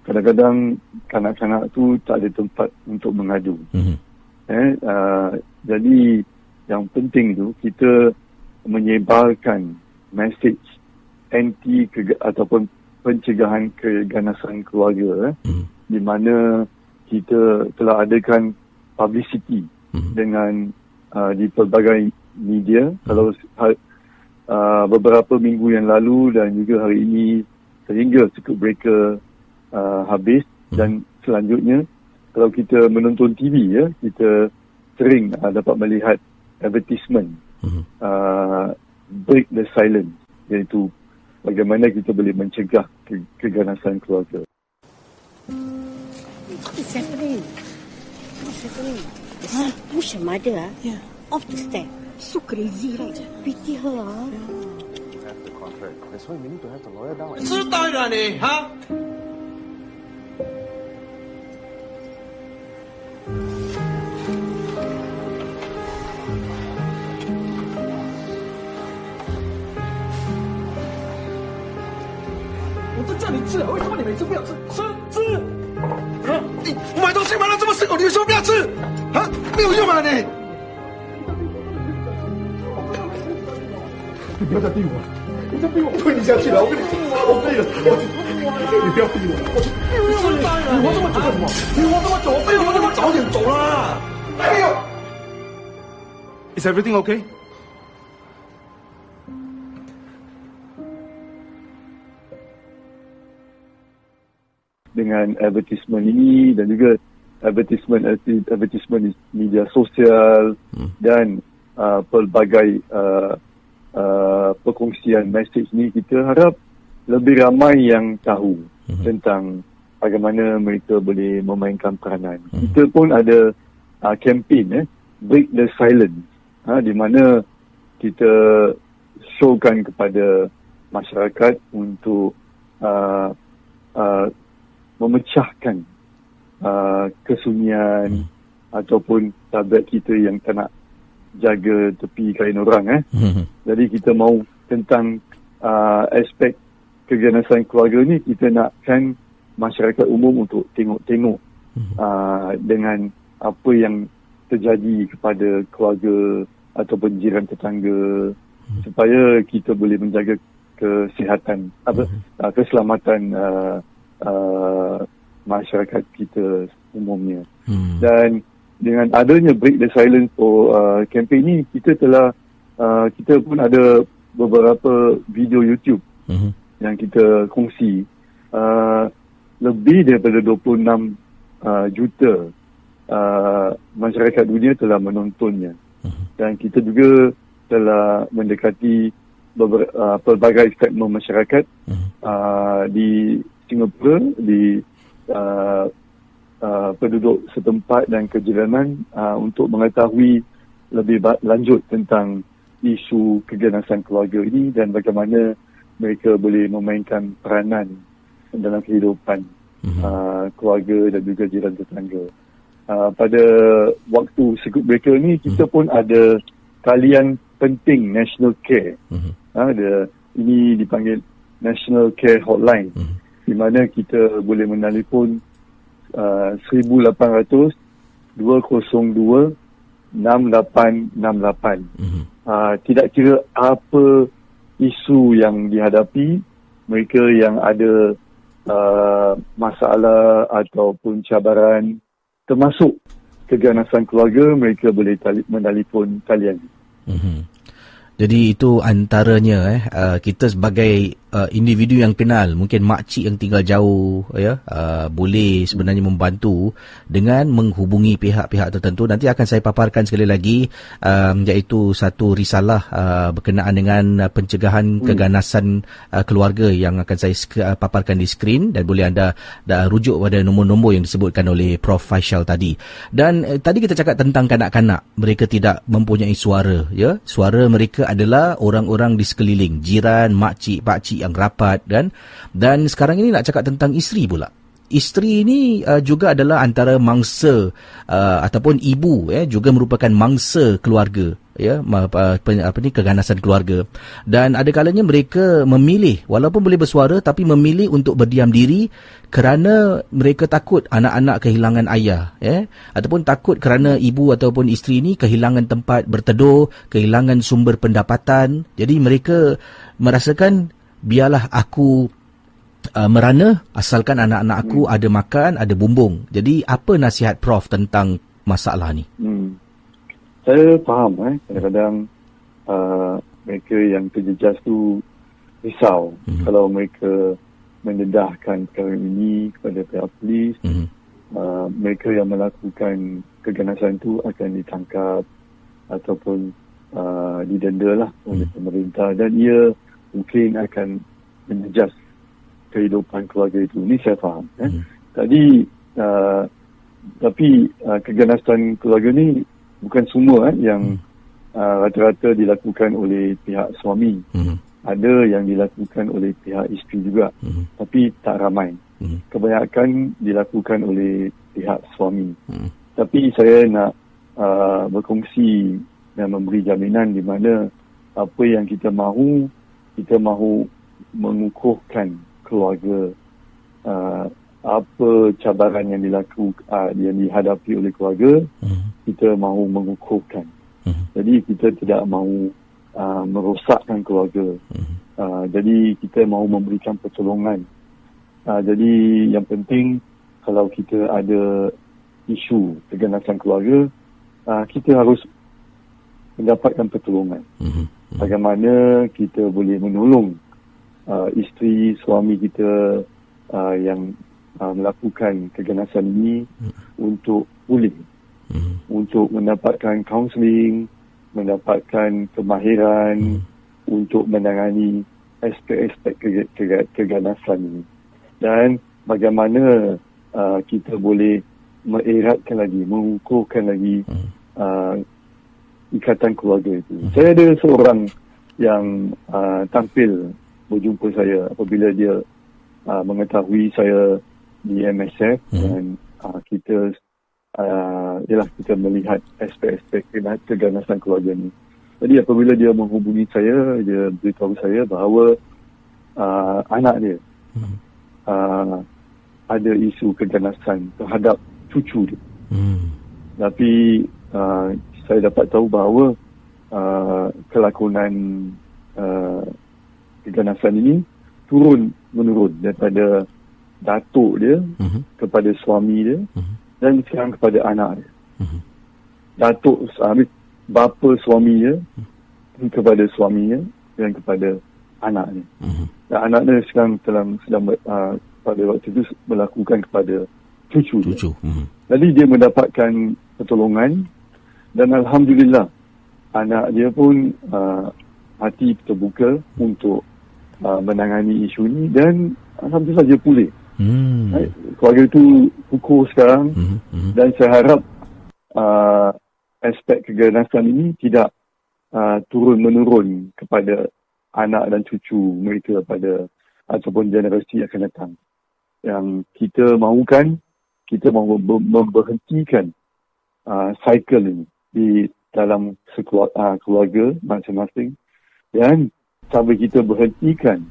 kadang-kadang kanak-kanak tu tak ada tempat untuk mengadu. Jadi yang penting tu kita menyebarkan mesej anti ataupun pencegahan keganasan keluarga, di mana kita telah adakan publicity dengan di pelbagai media. Kalau beberapa minggu yang lalu dan juga hari ini, sehingga circuit breaker habis, dan selanjutnya kalau kita menonton TV, kita sering dapat melihat advertisement break the silence, iaitu bagaimana kita boleh mencegah keganasan keluarga. What's happening? Push her mother off the step. So crazy, right? Pity her. You have the contract. That's why we need to have the lawyer down. 知道了你哈。我都叫你吃了，为什么你每次不要吃？吃！啊！你买东西买到这么辛苦，你为什么不要吃？啊，没有用啊你！你不要再逼我了，你再逼我推你下去了，我跟你说，我可以了，你不要逼我了，你吃饭了，你活这么久干什么？你活这么久，我非活这么早点走啦！哎呦 ，Is everything okay?dengan advertisement ini dan juga advertisement di media sosial dan pelbagai perkongsian mesej ni, kita harap lebih ramai yang tahu tentang bagaimana mereka boleh memainkan peranan. Kita pun ada kempen Break the Silence, di mana kita showkan kepada masyarakat untuk memecahkan kesunyian ataupun tabiat kita yang tak nak jaga tepi kain orang. Jadi kita mahu tentang aspek keganasan keluarga ni, kita nakkan masyarakat umum untuk tengok-tengok dengan apa yang terjadi kepada keluarga ataupun jiran tetangga, supaya kita boleh menjaga kesihatan, keselamatan masyarakat kita umumnya. Dan dengan adanya Break the Silence campaign ni, kita pun ada beberapa video YouTube yang kita kongsi. Lebih daripada 26 juta masyarakat dunia telah menontonnya. Dan kita juga telah mendekati pelbagai segmen masyarakat di Singapura, di penduduk setempat dan kejiranan, untuk mengetahui lebih lanjut tentang isu keganasan keluarga ini dan bagaimana mereka boleh memainkan peranan dalam kehidupan keluarga dan juga jiran tetangga. Pada waktu circuit breaker ni, kita pun ada talian penting National Care. Ini dipanggil National Care Hotline, di mana kita boleh menelpon 1800 202 6868. Tidak kira apa isu yang dihadapi, mereka yang ada masalah ataupun cabaran termasuk keganasan keluarga, mereka boleh menelpon talian. Jadi itu antaranya kita sebagai individu yang kenal, mungkin makcik yang tinggal jauh, boleh sebenarnya membantu dengan menghubungi pihak-pihak tertentu. Nanti akan saya paparkan sekali lagi, iaitu satu risalah berkenaan dengan pencegahan keganasan keluarga yang akan saya paparkan di skrin, dan boleh anda rujuk pada nombor-nombor yang disebutkan oleh Prof. Faisal tadi. Dan tadi kita cakap tentang kanak-kanak, mereka tidak mempunyai suara, suara mereka adalah orang-orang di sekeliling, jiran, makcik, pakcik yang rapat, kan? Dan sekarang ini nak cakap tentang isteri pula. Isteri ini juga adalah antara mangsa ataupun ibu, juga merupakan mangsa keluarga, keganasan keluarga. Dan ada kalanya mereka memilih, walaupun boleh bersuara, tapi memilih untuk berdiam diri kerana mereka takut anak-anak kehilangan ayah, ataupun takut kerana ibu ataupun isteri ini kehilangan tempat berteduh, kehilangan sumber pendapatan. Jadi mereka merasakan, biarlah aku merana asalkan anak-anak aku ada makan, ada bumbung. Jadi apa nasihat Prof tentang masalah ni? Saya faham kadang-kadang mereka yang terjejas tu risau kalau mereka mendedahkan perkara ini kepada pihak polis. Mereka yang melakukan keganasan tu akan ditangkap ataupun didenda lah oleh pemerintah, dan ia mungkin akan menjejas kehidupan keluarga itu. Ini saya faham. Tapi keganasan keluarga ni bukan semua yang rata-rata dilakukan oleh pihak suami. Ada yang dilakukan oleh pihak isteri juga, tapi tak ramai. Kebanyakan dilakukan oleh pihak suami. Tapi saya nak berkongsi dan memberi jaminan di mana apa yang kita mahu mengukuhkan keluarga, apa cabaran yang dihadapi oleh keluarga, kita mahu mengukuhkan. Jadi kita tidak mahu merosakkan keluarga. Jadi kita mahu memberikan pertolongan. Jadi yang penting, kalau kita ada isu keganasan keluarga, kita harus mendapatkan pertolongan. Bagaimana kita boleh menolong isteri, suami kita yang melakukan keganasan ini untuk pulih, untuk mendapatkan kaunseling, mendapatkan kemahiran untuk menangani aspek-aspek keganasan ini. Dan bagaimana kita boleh mengeratkan lagi, mengukuhkan lagi ikatan keluarga itu. Saya ada seorang yang tampil berjumpa saya apabila dia mengetahui saya di MSF dan kita kita melihat aspek-aspek keganasan keluarga ni. Jadi apabila dia menghubungi saya, dia beritahu saya bahawa anak dia ada isu keganasan terhadap cucu dia. Tapi saya dapat tahu bahawa kelakonan keganasan ini turun menurun daripada datuk dia kepada suami dia dan sekarang kepada anak dia. Datuk bapa suami dia kepada suaminya dan kepada anak dia. Dan anak dia sekarang sedang pada waktu itu melakukan kepada cucu dia. Jadi dia mendapatkan pertolongan dan alhamdulillah anak dia pun hati terbuka untuk menangani isu ini dan alhamdulillah dia pulih. Keluarga itu kukuh sekarang dan saya harap aspek keganasan ini tidak turun-menurun kepada anak dan cucu mereka ataupun generasi akan datang. Yang kita mahukan, kita mahu memberhentikan cycle ini di dalam keluarga masing-masing. Dan sampai kita berhentikan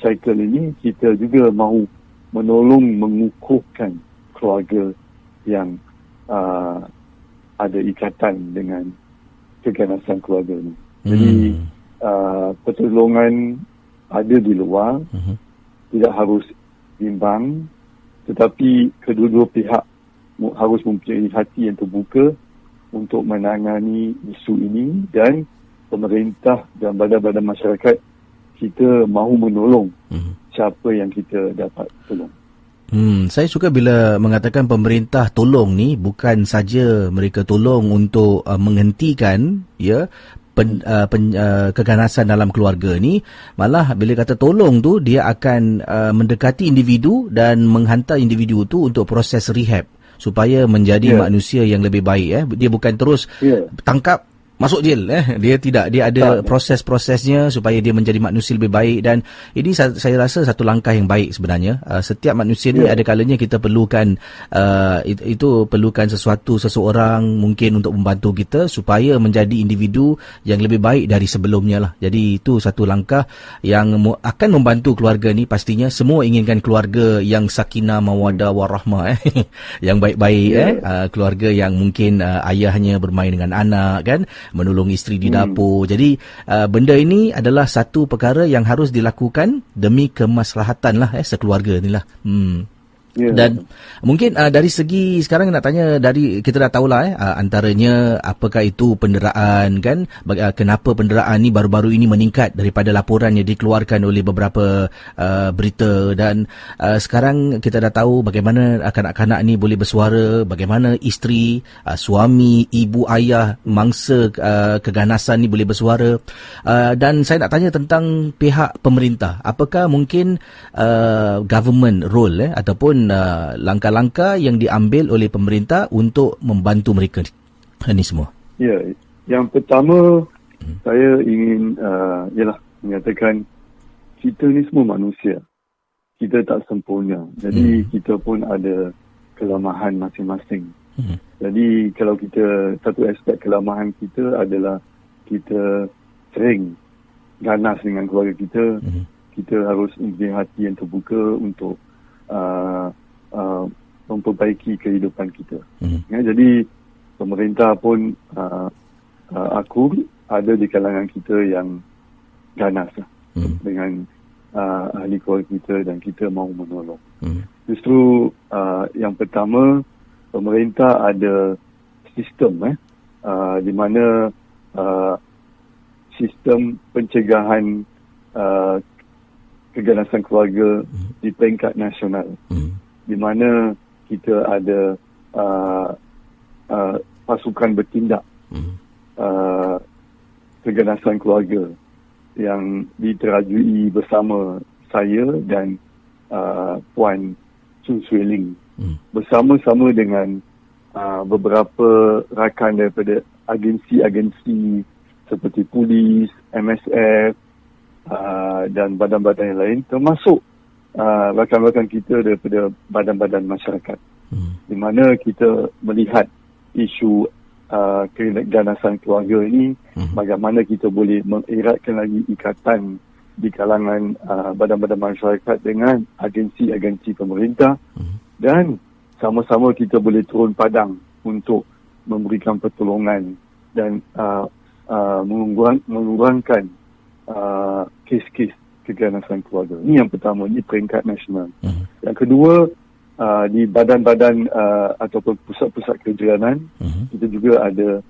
cycle ini, kita juga mahu menolong mengukuhkan keluarga yang ada ikatan dengan keganasan keluarga ini. Jadi pertolongan ada di luar, tidak harus bimbang, tetapi kedua-dua pihak harus mempunyai hati yang terbuka untuk menangani isu ini dan pemerintah dan badan-badan masyarakat kita mahu menolong siapa yang kita dapat tolong. Saya suka bila mengatakan pemerintah tolong ni, bukan saja mereka tolong untuk menghentikan keganasan dalam keluarga ni, malah bila kata tolong tu dia akan mendekati individu dan menghantar individu tu untuk proses rehab supaya menjadi manusia yang lebih baik. Dia bukan terus tangkap masuk jail. Dia tidak, dia ada proses-prosesnya supaya dia menjadi manusia lebih baik. Dan ini saya rasa satu langkah yang baik sebenarnya. Setiap manusia ni ada kalanya kita perlukan perlukan seseorang mungkin untuk membantu kita supaya menjadi individu yang lebih baik dari sebelumnya lah. Jadi itu satu langkah yang akan membantu keluarga ni. Pastinya semua inginkan keluarga yang sakinah mawaddah warahmah yang baik-baik. Keluarga yang mungkin ayahnya bermain dengan anak kan, menolong isteri di dapur. Jadi benda ini adalah satu perkara yang harus dilakukan demi kemaslahatan lah sekeluarga ni lah. Dan mungkin dari segi sekarang nak tanya, dari kita dah tahulah antaranya apakah itu penderaan kan, kenapa penderaan ni baru-baru ini meningkat daripada laporan yang dikeluarkan oleh beberapa berita. Dan sekarang kita dah tahu bagaimana kanak-kanak ni boleh bersuara, bagaimana isteri, suami, ibu, ayah mangsa keganasan ni boleh bersuara. Dan saya nak tanya tentang pihak pemerintah, apakah mungkin government role ataupun langkah-langkah yang diambil oleh pemerintah untuk membantu mereka ni semua? Ya, yang pertama saya ingin menyatakan kita ni semua manusia. Kita tak sempurna. Jadi kita pun ada kelemahan masing-masing. Jadi kalau kita, satu aspek kelemahan kita adalah kita sering ganas dengan keluarga kita. kita harus mempunyai hati yang terbuka untuk memperbaiki kehidupan kita. Jadi pemerintah pun aku ada di kalangan kita yang ganas dengan ahli keluarga kita dan kita mahu menolong. Justru yang pertama, pemerintah ada sistem di mana sistem pencegahan keganasan keluarga di peringkat nasional, di mana kita ada pasukan bertindak keganasan keluarga yang diterajui bersama saya dan Puan Chun Swee Ling, bersama-sama dengan beberapa rakan daripada agensi-agensi seperti polis, MSF dan badan-badan yang lain, termasuk rakan-rakan kita daripada badan-badan masyarakat, di mana kita melihat isu keganasan keluarga ini, bagaimana kita boleh mengeratkan lagi ikatan di kalangan badan-badan masyarakat dengan agensi-agensi pemerintah, dan sama-sama kita boleh turun padang untuk memberikan pertolongan dan mengurangkan kes-kes keganasan keluarga. Ini yang pertama, di peringkat nasional. Yang kedua, di badan-badan ataupun pusat-pusat kejiranan, kita juga ada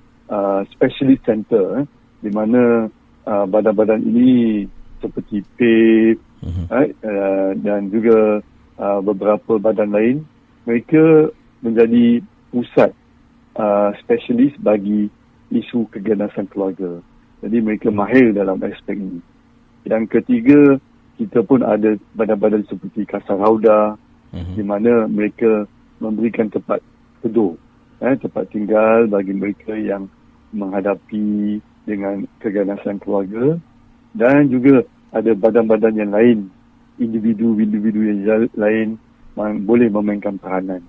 specialist center di mana badan-badan ini seperti PAVE dan juga beberapa badan lain, mereka menjadi pusat specialist bagi isu keganasan keluarga. Jadi mereka mahir dalam aspek ini. Yang ketiga, kita pun ada badan-badan seperti Kasar Rauda, di mana mereka memberikan tempat teduh, tempat tinggal bagi mereka yang menghadapi dengan keganasan keluarga, dan juga ada badan-badan yang lain, individu-individu yang lain boleh memainkan peranan.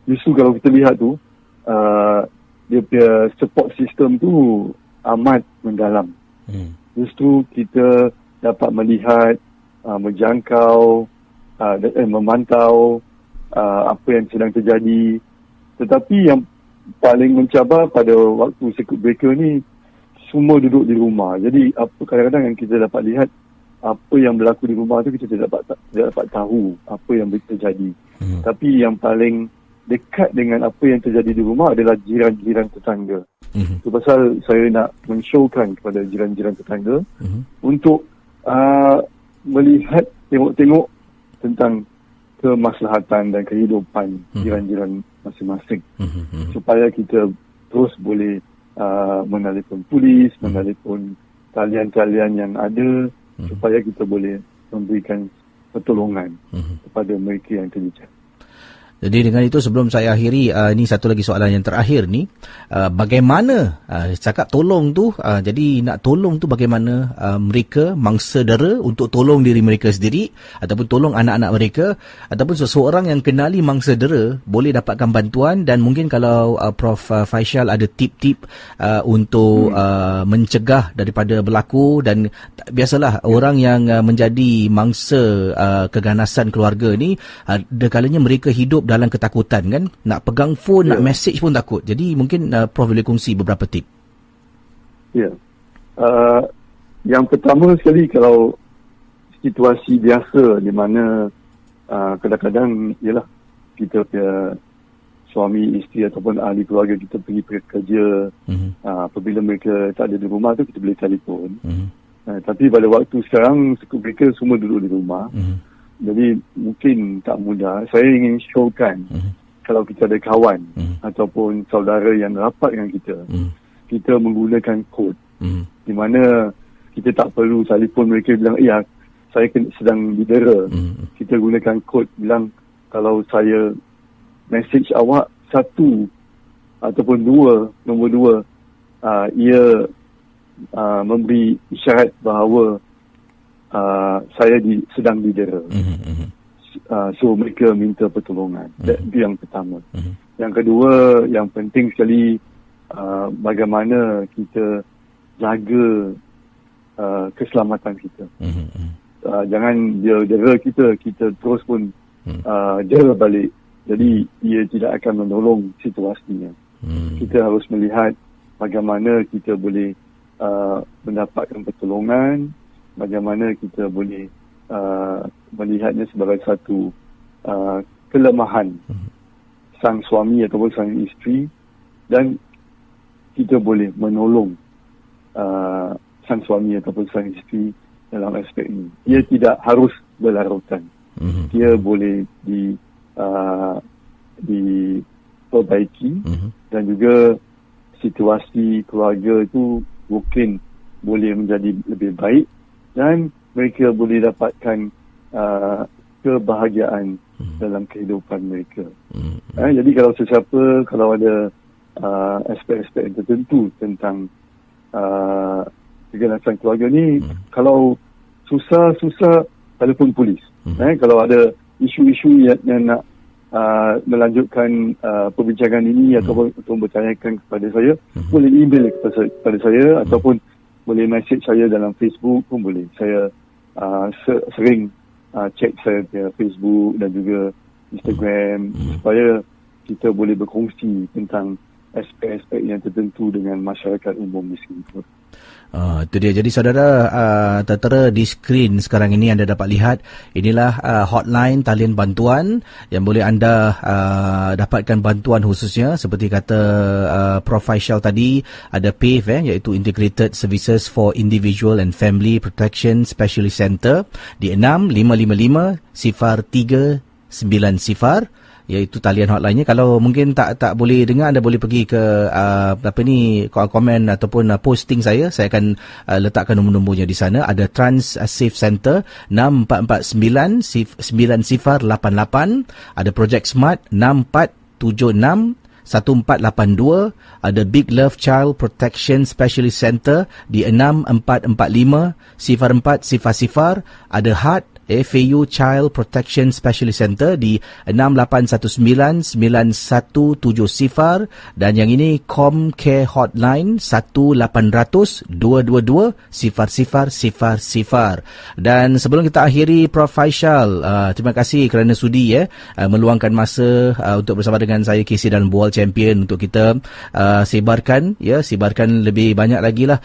Justru kalau kita lihat tu, dia punya support system tu amat mendalam. Justru kita dapat melihat, menjangkau, memantau apa yang sedang terjadi. Tetapi yang paling mencabar pada waktu circuit breaker ni, semua duduk di rumah. Jadi kadang-kadang yang kita dapat lihat, apa yang berlaku di rumah tu kita tidak dapat tahu apa yang terjadi. Tapi yang paling dekat dengan apa yang terjadi di rumah adalah jiran-jiran tetangga. Itu pasal saya nak men-showkan kepada jiran-jiran tetangga untuk melihat, tengok-tengok tentang kemaslahatan dan kehidupan jiran-jiran masing-masing, supaya kita terus boleh menelpon polis, menelpon talian-talian yang ada, supaya kita boleh memberikan pertolongan kepada mereka yang terjejas. Jadi dengan itu, sebelum saya akhiri, ini satu lagi soalan yang terakhir ni, bagaimana cakap tolong tu, jadi nak tolong tu bagaimana mereka mangsa dera untuk tolong diri mereka sendiri ataupun tolong anak-anak mereka, ataupun seseorang yang kenali mangsa dera boleh dapatkan bantuan. Dan mungkin kalau Prof Faisal ada tip-tip untuk mencegah daripada berlaku. Dan biasalah orang yang menjadi mangsa keganasan keluarga ni, ada kalanya mereka hidup dalam ketakutan kan, nak pegang phone, nak message pun takut. Jadi mungkin Prof boleh kongsi beberapa tip. Yang pertama sekali, kalau situasi biasa di mana kadang-kadang ialah kita punya suami, isteri ataupun ahli keluarga kita pergi kerja, apabila mereka tak ada di rumah tu, kita boleh telefon. Tapi pada waktu sekarang, mereka semua duduk di rumah. Jadi mungkin tak mudah. Saya ingin showkan, kalau kita ada kawan ataupun saudara yang rapat dengan kita, kita menggunakan kod, di mana kita tak perlu telefon mereka bilang, saya sedang didera. Kita gunakan kod, bilang kalau saya message awak 1 ataupun 2, nombor 2, ia memberi isyarat bahawa saya sedang didera. So mereka minta pertolongan. Itu yang pertama. Yang kedua, yang penting sekali, bagaimana kita jaga keselamatan kita. jangan dia dera kita terus pun dera balik. Jadi ia tidak akan menolong situasinya. Kita harus melihat bagaimana kita boleh mendapatkan pertolongan, bagaimana kita boleh melihatnya sebagai satu kelemahan sang suami ataupun sang isteri, dan kita boleh menolong sang suami ataupun sang isteri dalam aspek ini. Ia tidak harus berlarutan. Ia boleh diperbaiki, dan juga situasi keluarga itu mungkin boleh menjadi lebih baik dan mereka boleh dapatkan kebahagiaan dalam kehidupan mereka. Jadi kalau sesiapa, kalau ada aspek-aspek tertentu tentang keganasan keluarga ni, kalau susah telefon polis. Kalau ada isu-isu yang nak melanjutkan perbincangan ini ataupun bertanyakan kepada saya, boleh email kepada saya ataupun boleh message saya dalam Facebook pun boleh. Saya sering cek saya punya Facebook dan juga Instagram supaya kita boleh berkongsi tentang aspek-aspek yang tertentu dengan masyarakat umum di Singapura. Itu dia. Jadi saudara, tertera di skrin sekarang ini anda dapat lihat, inilah hotline talian bantuan yang boleh anda dapatkan bantuan khususnya seperti kata Prof Faisal tadi, ada PAVE iaitu Integrated Services for Individual and Family Protection Specialist Center di 6555-0390, iaitu talian hotline-nya. Kalau mungkin tak boleh dengar, anda boleh pergi ke komen ataupun posting saya akan letakkan nombor-nombornya di sana. Ada Trans Safe Center 6449-9088, ada Project Smart 6476 1482, ada Big Love Child Protection Specialist Center di 6445-0400, ada Heart FAU Child Protection Specialist Center di 6819-9170, dan yang ini Comcare Hotline 1-800-222-0000. Dan sebelum kita akhiri, Prof Faisal, terima kasih kerana sudi meluangkan masa untuk bersama dengan saya, Casey dan Bual Champion, untuk kita sebarkan lebih banyak lagi lah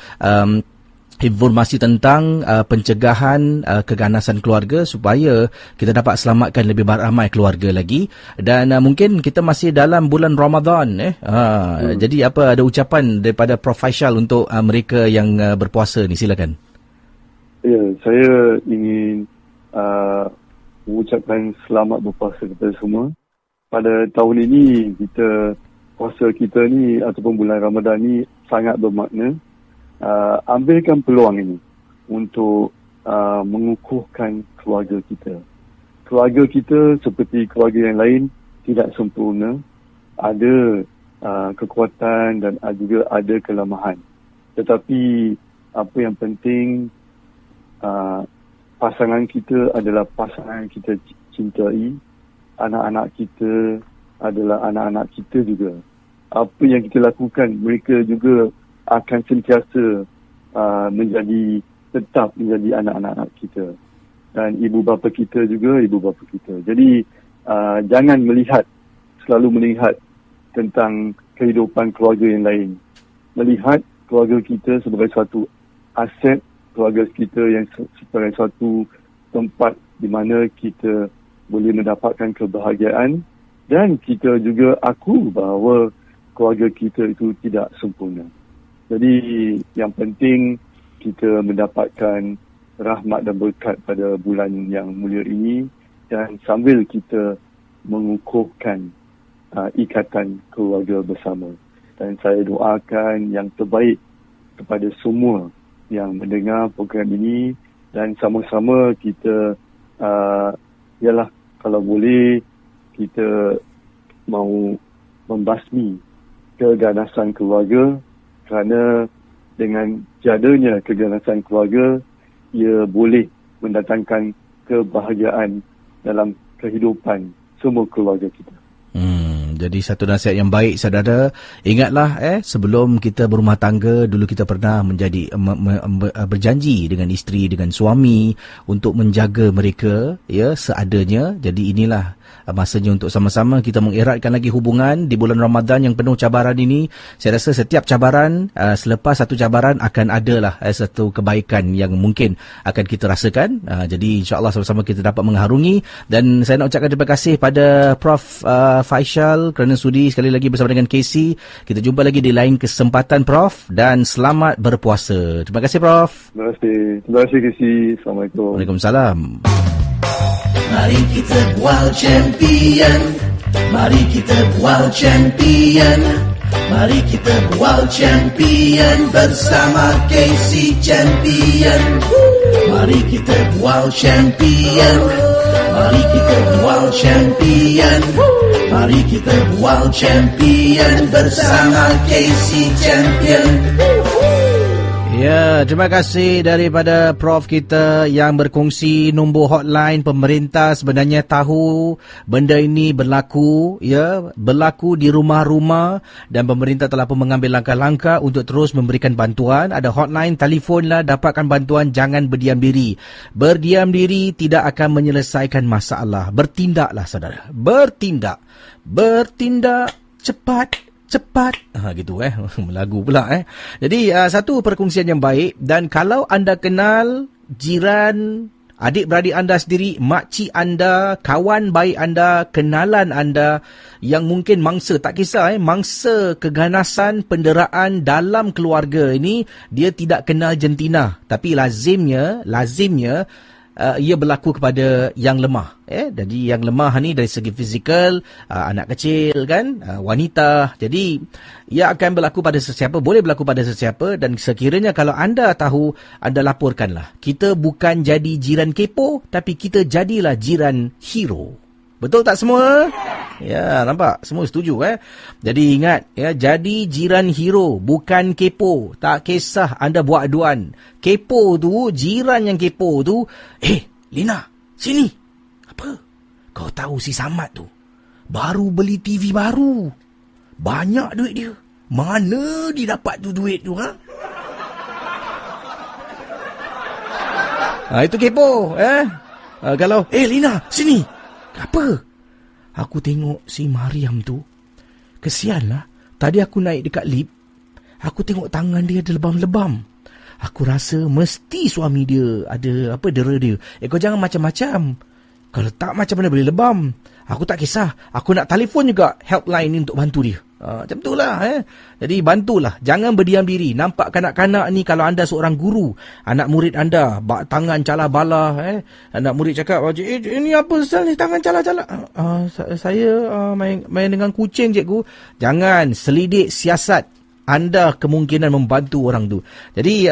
informasi tentang pencegahan keganasan keluarga supaya kita dapat selamatkan lebih ramai keluarga lagi. Dan mungkin kita masih dalam bulan Ramadan. Jadi ada ucapan daripada Prof Faisal untuk mereka yang berpuasa ni, silakan. Ya, saya ingin mengucapkan selamat berpuasa kepada semua. Pada tahun ini puasa kita ni ataupun bulan Ramadan ni sangat bermakna. Ambilkan peluang ini untuk mengukuhkan keluarga kita. Keluarga kita seperti keluarga yang lain tidak sempurna. Ada kekuatan dan juga ada kelemahan. Tetapi apa yang penting, pasangan kita adalah pasangan yang kita cintai. Anak-anak kita adalah anak-anak kita juga. Apa yang kita lakukan, mereka juga akan sentiasa tetap menjadi anak-anak kita. Dan ibu bapa kita juga ibu bapa kita. Jadi jangan selalu melihat tentang kehidupan keluarga yang lain. Melihat keluarga kita sebagai suatu aset, keluarga kita yang sebagai suatu tempat di mana kita boleh mendapatkan kebahagiaan, dan kita juga akui bahawa keluarga kita itu tidak sempurna. Jadi yang penting kita mendapatkan rahmat dan berkat pada bulan yang mulia ini, dan sambil kita mengukuhkan ikatan keluarga bersama. Dan saya doakan yang terbaik kepada semua yang mendengar program ini, dan sama-sama kita kalau boleh kita mau membasmi keganasan keluarga. Kerana dengan jadanya keganasan keluarga, ia boleh mendatangkan kebahagiaan dalam kehidupan semua keluarga kita. Jadi satu nasihat yang baik, saudara. Ingatlah sebelum kita berumah tangga, dulu kita pernah menjadi berjanji dengan isteri, dengan suami untuk menjaga mereka seadanya. Jadi inilah masanya untuk sama-sama kita mengeratkan lagi hubungan di bulan Ramadan yang penuh cabaran ini. Saya rasa setiap cabaran, selepas satu cabaran akan adalah satu kebaikan yang mungkin akan kita rasakan. Jadi insya-Allah sama-sama kita dapat mengharungi. Dan saya nak ucapkan terima kasih pada Prof Faisal kerana sudi sekali lagi bersama dengan Casey. Kita jumpa lagi di lain kesempatan, Prof, dan selamat berpuasa. Terima kasih, Prof. Terima kasih Casey. Assalamualaikum. Waalaikumsalam. Mari kita bual champion. Mari kita bual champion. Mari kita bual champion bersama Casey Champion. Mari kita bual champion. Mari kita bual champion. Mari kita bual champion bersama Casey Champion. Ya, terima kasih daripada Prof kita yang berkongsi nombor hotline pemerintah. Sebenarnya tahu benda ini berlaku di rumah-rumah dan pemerintah telah pun mengambil langkah-langkah untuk terus memberikan bantuan. Ada hotline, telefonlah, dapatkan bantuan, jangan berdiam diri. Berdiam diri tidak akan menyelesaikan masalah. Bertindaklah, saudara. Bertindak cepat. Gitu melagu pula Jadi satu perkongsian yang baik. Dan kalau anda kenal jiran, adik-beradik anda sendiri, makcik anda, kawan baik anda, kenalan anda yang mungkin mangsa, tak kisah mangsa keganasan penderaan dalam keluarga ini, dia tidak kenal jantina, tapi lazimnya ia berlaku kepada yang lemah. Jadi yang lemah ni dari segi fizikal, anak kecil kan, wanita. Jadi ia akan berlaku pada sesiapa, boleh berlaku pada sesiapa. Dan sekiranya kalau anda tahu, anda laporkanlah. Kita bukan jadi jiran kepo, tapi kita jadilah jiran hero. Betul tak semua? Ya, nampak? Semua setuju Jadi ingat jadi jiran hero, bukan kepo. Tak kisah anda buat aduan. Kepo tu, jiran yang kepo tu, Lina, sini. Apa? Kau tahu si Samad tu baru beli TV baru. Banyak duit dia. Mana dia dapat tu duit tu, itu kepo, kalau, Lina, sini. Apa? Aku tengok si Mariam tu. Kesianlah. Tadi aku naik dekat lift. Aku tengok tangan dia ada lebam-lebam. Aku rasa mesti suami dia ada dera dia. Kau jangan macam-macam. Kalau tak, macam mana boleh lebam? Aku tak kisah. Aku nak telefon juga helpline ni untuk bantu dia. Macam itulah. Jadi bantulah. Jangan berdiam diri. Nampak kanak-kanak ni, kalau anda seorang guru, anak murid anda bak tangan cala bala, anak murid cakap, ini apa pasal ni tangan cala-cala? Saya main dengan kucing, cikgu. Jangan selidik siasat. Anda kemungkinan membantu orang tu. Jadi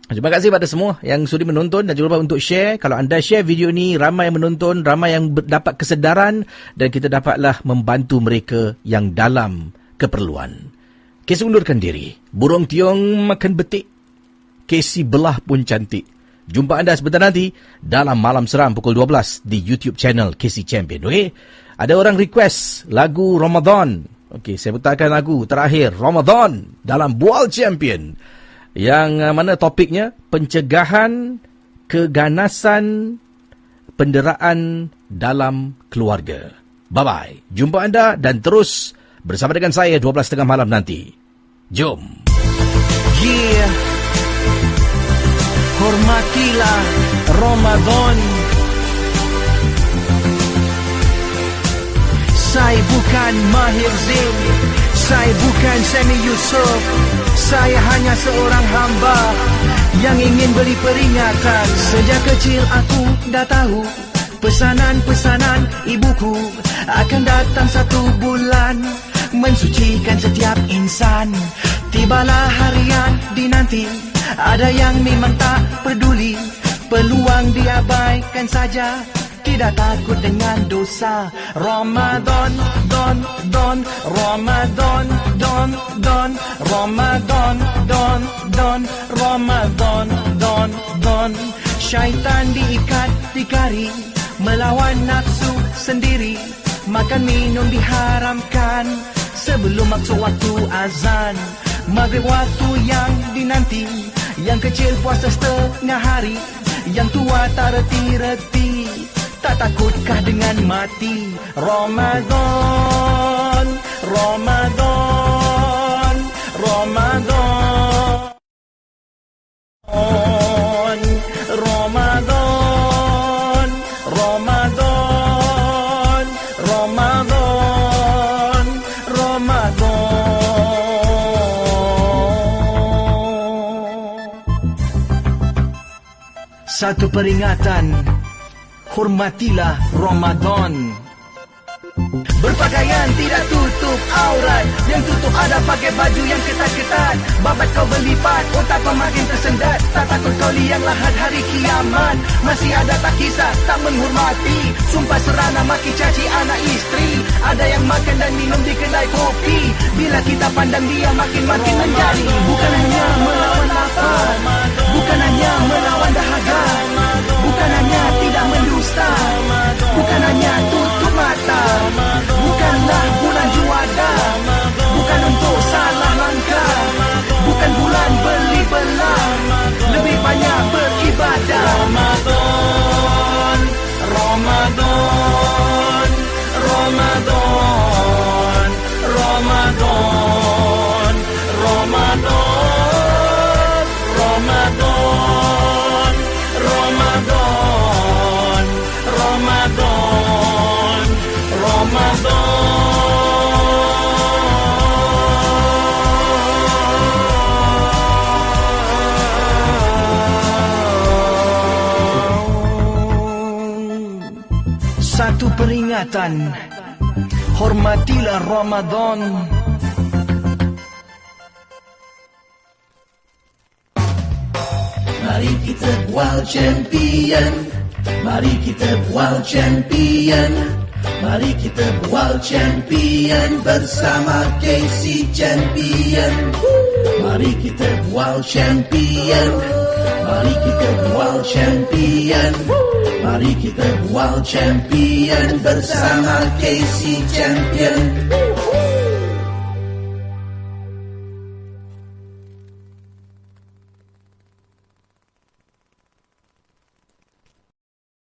terima kasih pada semua yang sudi menonton dan jangan lupa untuk share. Kalau anda share video ni, ramai yang menonton, ramai yang dapat kesedaran dan kita dapatlah membantu mereka yang dalam keperluan. Casey undurkan diri. Burung tiong makan betik. Casey belah pun cantik. Jumpa anda sebentar nanti dalam Malam Seram pukul 12 di YouTube channel Casey Champion. Okay? Ada orang request lagu Ramadan. Okey, saya putarkan lagu terakhir Ramadan dalam Bual Champion. Yang mana topiknya pencegahan keganasan penderaan dalam keluarga. Bye-bye. Jumpa anda dan terus bersama dengan saya 12.30 malam nanti. Jom. Yeah. Hormatilah Ramadan. Saya bukan Mahir Zain. Saya bukan Sami Yusof. Saya hanya seorang hamba yang ingin beri peringatan. Sejak kecil aku dah tahu pesanan-pesanan ibuku akan datang satu bulan mensucikan setiap insan. Tibalah harian dinanti, ada yang memang tak peduli, peluang diabaikan saja, tidak takut dengan dosa. Ramadan, don, Ramadan, don, Ramadan, don, Ramadan, don. Syaitan diikat, dikari, melawan nafsu sendiri. Makan minum diharamkan sebelum masuk waktu azan. Maghrib waktu yang dinanti, yang kecil puasa setengah hari, yang tua tak reti-reti. Tak takutkah dengan mati? Ramadan, Ramadan, Ramadan, Ramadan, Ramadan, Ramadan, Ramadan. Satu peringatan, hormatilah Ramadan. Berpakaian tidak tutup aurat, yang tutup ada pakai baju yang ketat-ketat. Babat kau berlipat, otak kau makin tersendat. Tak takut kau liang lahat hari kiamat. Masih ada tak kisah, tak menghormati. Sumpah serana maki caci anak isteri. Ada yang makan dan minum di kedai kopi. Bila kita pandang dia makin-makin menjadi. Bukan hanya melawan lapar, bukan hanya melawan dahaga, bukan hanya tidak mendusta, bukan hanya tutup mata. Bukanlah bulan juada, bukan untuk salah langkah, bukan bulan beli belah, lebih banyak beribadah. Ramadan, Ramadan, Ramadan, Ramadan, Ramadan, Ramadan, Ramadan, Ramadan, Ramadan. Satu peringatan, hormatilah Ramadan. Mari kita bual champion, mari kita bual champion, mari kita bual champion bersama KC Champion. Mari kita bual champion, mari kita bual champion, mari kita bual champion bersama KC Champion.